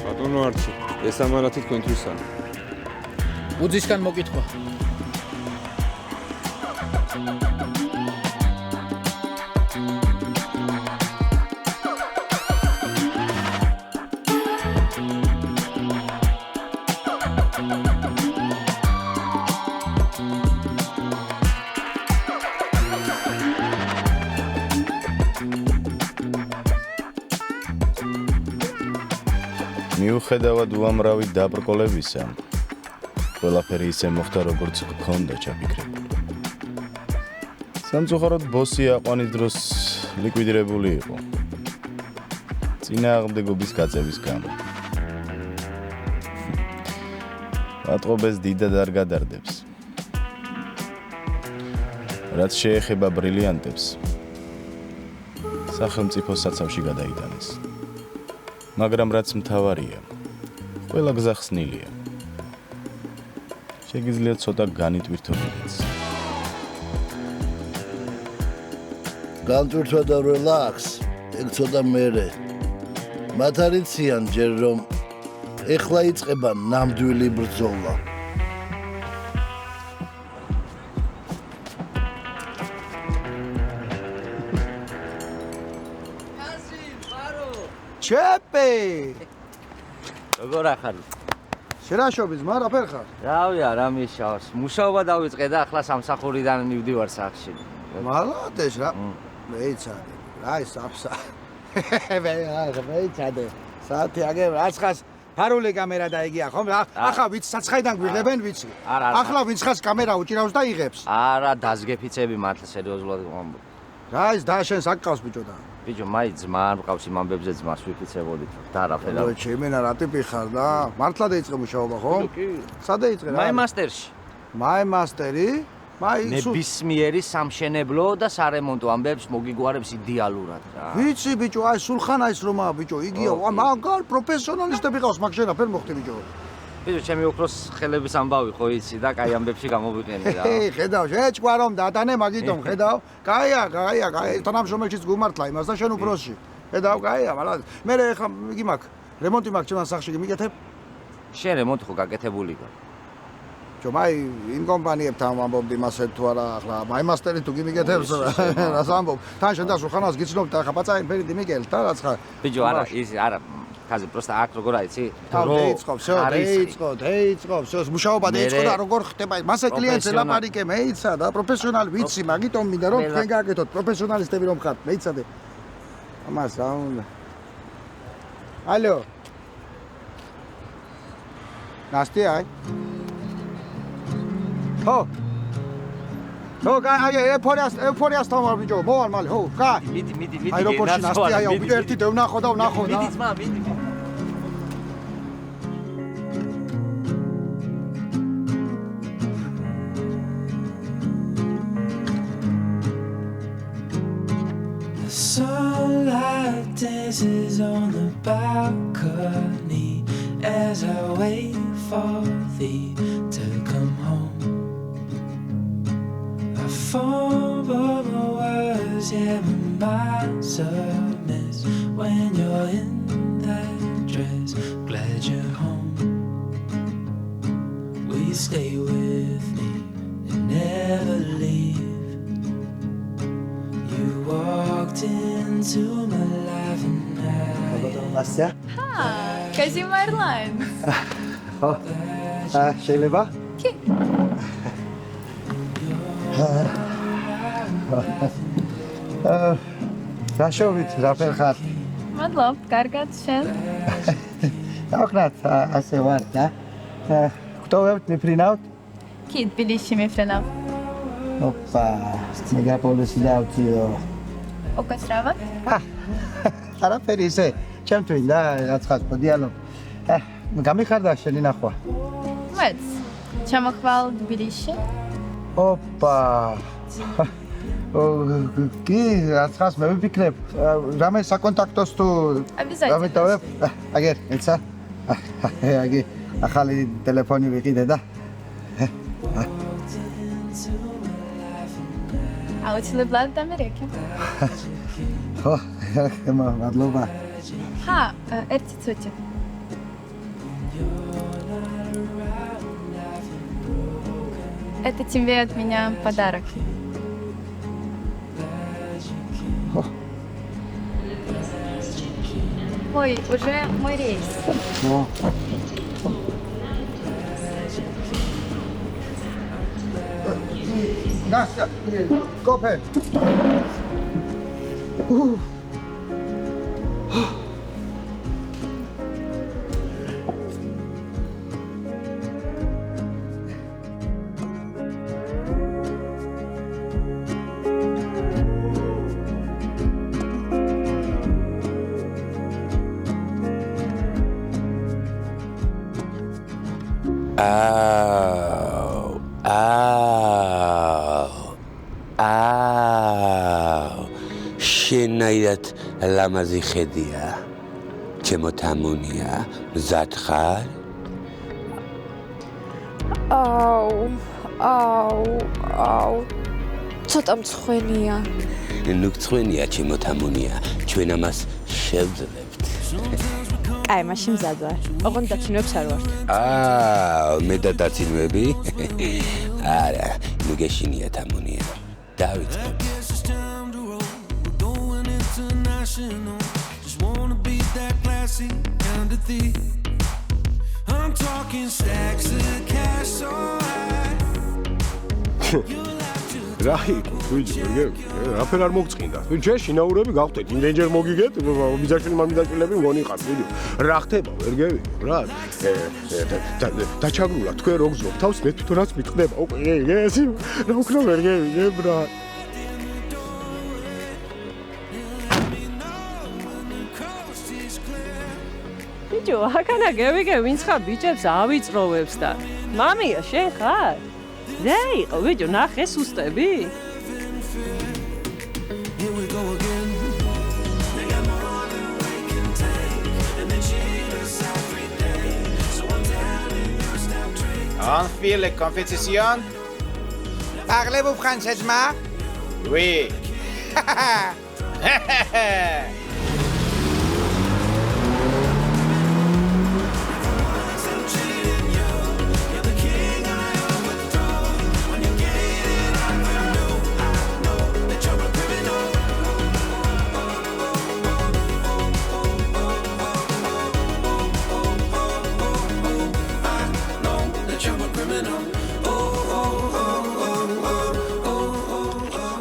ბატონო არჩი, ეს ამარათი თქვენთვისაა. უძისგან მოკითხვა. მიუხედავად უამრავი დაბრკოლებისა, ყველაფერი ისე მოხდა, როგორც გქონდა ჩაფიქრებული. სამწუხაროდ ბოსი აყვანის დროს ლიკვიდირებული იყო. წინააღმდეგობის გაწევის გამო. პატყობეს დიდად არ გადარდებს. რაც შეეხება ბრილიანტებს, სახელმწიფო საცავში გადაიტანეს. მაგრამ რაც მთავარია, ყველა გზა ხსნილია. შეგიძლიათ ცოტა განიტვირთოთ. განტვირთვა და რელაქს, ეგ ცოტა მერე. მათ არ იციან ჯერ რომ ეხლა იწყება ნამდვილი ბრძოლა. ჩეპე! როგორ ახარ? შერაშობის, მაგრამ აფერ ხარ? რავია, რა მიშავს. მუშაობა დავიწყე და ახლა სამსახურიდან მივდივარ სახში. მალადეს რა. მეიცადე. აი საფსა. მეიცადე. საათი აგებ, აცხას ფარული კამერა დაიგია ხომ? ახლა ვიც საცხაიდან გვიღებენ ვიცი. ახლა ვინც ხას კამერა უჭირავს და იღებს. არა, დაზგეფიცები მართლა სერიოზულად ვამბობ. რა ის დააშენს აქ ყავს ბიჭო და. ბიჭო, მაი ძმა არ მყავს იმ ამბებზე ძმას ვიფიცებოდით. და არაფერი. ой, ჩემენა რა ტიპი ხარ და? მართლა დაიწყე მუშაობა ხო? სად დაიწყე რა? მაი მასტერში. მაი მასტერი? ნებისმიერი სამშენებლო და სარემონტო ამბებს მოგიგوارებს იდეალურად რა. ვიცი ბიჭო, აი სულხანა ის რომაა ბიჭო, იგია, მაგარ პროფესიონალისტები ყავს, მაგ შენ აფერ მოხდი ბიჭო. ბიჭო, ჩემი ოქროს ხელების ამბავი ხო იცი და კაი ამბებში გამოვიყენე რა. ხედავ, შეჭკვა რომ დატანე მაგითომ, ხედავ? კაია, თანამშრომელშიც გუმართლა იმას და შენ უფროსში. ხედავ, კაია, მაგრამ მე ხა იგი მაქვს, რემონტი მაქვს ჩემს სახში, მიგეთებ? შენ რემონტი ხო გაკეთებული გა? ჯო, მაი იმ კომპანიებთან ვამბობდი მასე თუ არა, ახლა მაი მასტერი თუ გიმიგეთებს რას ამბობ? თან შენ და სულხანას გიცნობ და ხა პაწაი ფერიდი მიგელ და რაც ხა. ბიჭო, არა, ის არა ხაზი პროსტა აქ როგორ აიცი? დაიწყო, всё, მუშაობა დაიწყო და როგორ ხდება? მასე კლიენტს ელაპარიკე, მეიცა და პროფესიონალი ვიცი, მაგიტომ მინდა რომ თქვენ გააკეთოთ, პროფესიონალისტები რომ ხართ, მეიცადე. ამას რა უნდა? ალო. ნასტი აი. ხო. ხო, აი ეფორიას თამარ ბიჭო, მოვალ მალე, ხო, კაი. მიდი. აეროპორტში ნასტი აი, ვიდე ერთი და ვნახო და. მიდი ძმა, მიდი. Sunlight dances on the balcony as I wait for thee to come home. I fumble my words, yeah, my mind's a mess when you're in that dress. Glad you're home. Will you stay with me and never leave? You walked into my life and Настя? Kazim Airlines. ხო. შეიძლება? კი. დაშოვით, რა ფერ ხარ? მადლობ, კარგად შენ? დავხნათ, ასე ვარ და. გვტოვებთ, მიფრინავთ? კი, თბილისში მიფრინავ. ოპა, მეგაპოლისი დავწიო. უკაცრავად? არაფერი ისე, ჩემთვის და რაცხაც მოდიალო. გამიხარდა შენი ნახვა. მეც. ჩამოხვალ თბილისში? ოპა. კი, რაცხაც მე ვიფიქრებ, რამე საკონტაქტოს თუ დამიტოვებ? აგერ, ეცა. აგი, ახალი ტელეფონი ვიყიდე და. აუცილებლად დამერეკე. ხო, მადლობა. ხა, ერთი წუთი. Это тебе от меня подарок. Ой, уже мой рейс. Настя, кофе. შენაირად ლამაზი ხედია. ჩემო თამუნია, მზად ხარ? აუ. ცოტა მცხვენია. ნუ მცხვენია ჩემო თამუნია, ჩვენ ამას შევძლებთ. კაი, მაშინ მზად ვარ. ოღონდ დაცინვებს არ ვარ. მე და დაცინვები? არა, ნუ გეშინია თამუნია. დავიწყებ. Just wanna be that classy kind of thief. I'm talking stacks of cash so high. რაი, ვიჯი, რაფერ არ მოგწინდა. ვინ ჯერ შინაურები გავხდეთ, იმდენჯერ მოგიგეთ, ბიძაშვილი მამიდაჭილები მგონი ხარ, ვიჯი. რა ხდება, ვერ გევი, რა. დაჩაგრულა, თქვენ რო გზნობ თავს, მე თვითონ რაც მიტყდება, უკვე ეს რა უკრა ვერ გევი, ბრა. ბიჭო, აქანა გევიგე, ვინც ხარ ბიჭებს ავიწროვებს და. მამია, შენ ხარ? რა იყო, ბიჭო, ნახე სუსტები? Enfile compétition. Parlez-vous françaisement? Oui.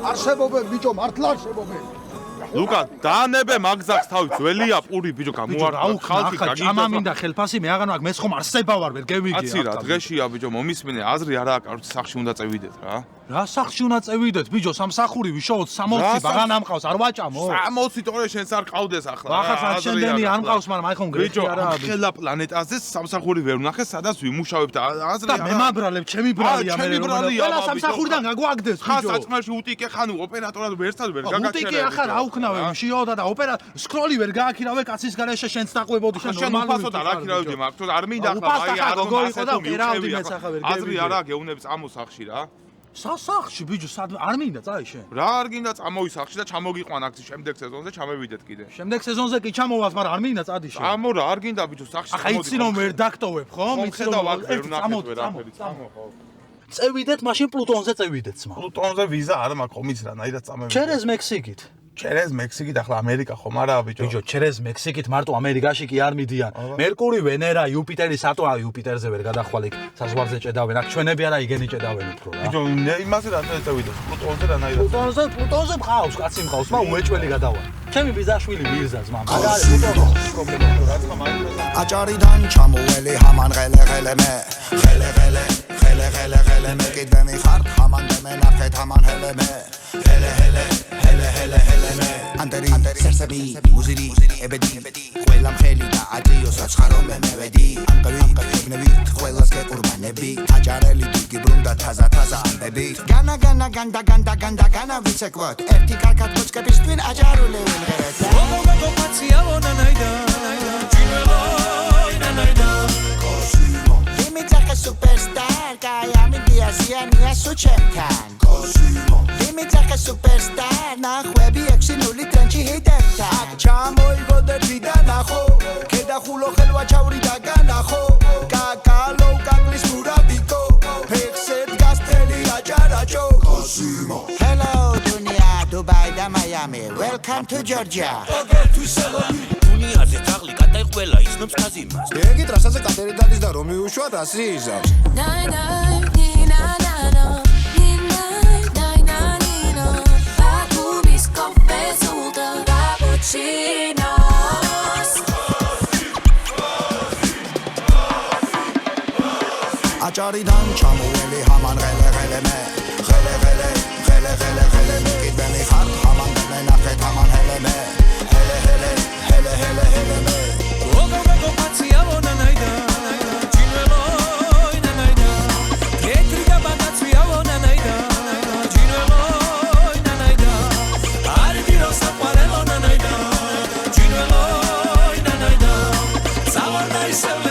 არსებობენ ბიჭო, მართლა არსებობენ. ლუკა, დაანებე მაგზაკს თავი ძველია პური ბიჭო გამოარდა. ხალხი ჭამა მინდა ხელფასი მე აღარ მაქვს, მე ხომ არსება ვარ, ვერ გევიგე. კაცი რა, დღეშია ბიჭო, მომისმინე, აზრი არა აქვს, სახში უნდა წევიდეთ რა. რა სახში უნდა წევიდეთ, ბიჭო, სამსახური ვიშოვოთ 60 ბაღან ამყავს, არ ვაჭამო? 60 თორე შენს არ ყავდეს ახლა. ახლა შენდენი არ მყავს, მაგრამ აი ხომ გრეჩი არა. ბიჭო, ხელა პლანეტაზე სამსახური ვერ ვნახე, სადაც ვიმუშავებ და აზრი არა. და მე მაბრალებ, ჩემი ბრალია მე. ყველა სამსახურიდან გაგვაგდეს, ბიჭო. ხა საჭმელში უტიკე ხან ოპერატორად ვერცად ვერ გაგაჩერე. უტიკე ახლა რა უქნავე, შიოდა და ოპერა სკროლი ვერ გააქირავე კაცის garaშე შენს დაყვებოდი შენ ნორმალური. შენ უფასო და რა ქირავდი მაგ, თუ არ მინდა ახლა აი არ გოგოიყო და კერავდი მეც ახლა ვერ გევიდე. აზრი არა გეუნებს ამოსახში რა. სასახში ბიჭო, სად არ მინდა წაი შენ. რა არ გინდა წამოვი სახში და ჩამოგიყვან აქ შემდეგ სეზონზე ჩამევიდეთ კიდე. შემდეგ სეზონზე კი ჩამოვას, მაგრამ არ მინდა წადი შენ. ჩამო რა, არ გინდა ბიჭო სახში. ახლა იცი რომ ვერ დაქტოვებ, ხო? იცი რომ ვერ ნახეთ ვერ აფერი, წამო ხო. წევიდეთ, მაშინ პლუტონზე წევიდეთ ძმა. პლუტონზე ვიზა არა მაქვს, ხომიც რანაირად წამევიდეთ. ჩერეზ მექსიკით. ჩერეზ მექსიკით ახლა ამერიკა ხომ არაა ბიჭო? ბიჭო, ჩერეზ მექსიკით მარტო ამერიკაში კი არ მიდიან. მერკური, ვენერა, იუპიტერი, სატურნი, იუპიტერზე ვერ გადახვალ იქ საზღვარზე ჭედავენ. აქ ჩვენები არა იგენი ჭედავენ უფრო რა. ბიჭო, იმაზე რა წევიდეთ? პლუტონზე რანაირად? პლუტონზე მყავს, კაცი მყავს, მა უეჭველი გადავალ. ჩემი ბიზაშვილი მირზა ძმა, მაგარი პლუტონზე პრობლემა რა თქმა უნდა. აჭარიდან ჩამოველი ჰამან ღელე მე. ღელე მე კიდე მიხარ, ჰამან მე ნახეთ ჰამან ჰელე მე. ჰელე მე. ანდერი სერსები, მუზირი, ებედი, ყველა მხელი და ადიო საცხარო მე მევედი. ამკავი, ყველას გეკურბანები, აჭარელი დიდი ბრუნდა თაზა ამბები. განა ვიცეკვოთ, ერთი კარგად მოწკების twin აჭარული ვინღერეთ. გოგო პაცია ვონანაიდა, ჯინველოინანაიდა. კოსიმო. იმიძახე სუპერსტარ, კაი ამიდია სიანია სუჩემთან. კოსიმო. იმიძახე სუპერსტარ, ნახვები 6-0 ტრენჩი ჰიტერთა. ჩამოიგოდეთ ვიდან ნახო, ქედახულო ხელვა ჩავრი და განახო. კაკალო კაკლის მურაბიკო, ფეხსეთ გასტელი აჭარაჭო. კოსიმო. Hello Dunia, Dubai და Miami. Welcome to Georgia. დუნიაზე თაღლი კატაი ყველა ისნობს ქაზიმას. იგი ტრასაზე კატერი დადის და რომ მიუშვა რასი იზავს. აჭარიდან ჩამოველი ჰამან ღელე მე. ღელე მე კიდე მიხარ, ჰამან მე ნახეთ ჰამან ჰელე მე. ჰელე მე. გოგო პაცია ვონანაიდა, ჯინველოინანაიდა. so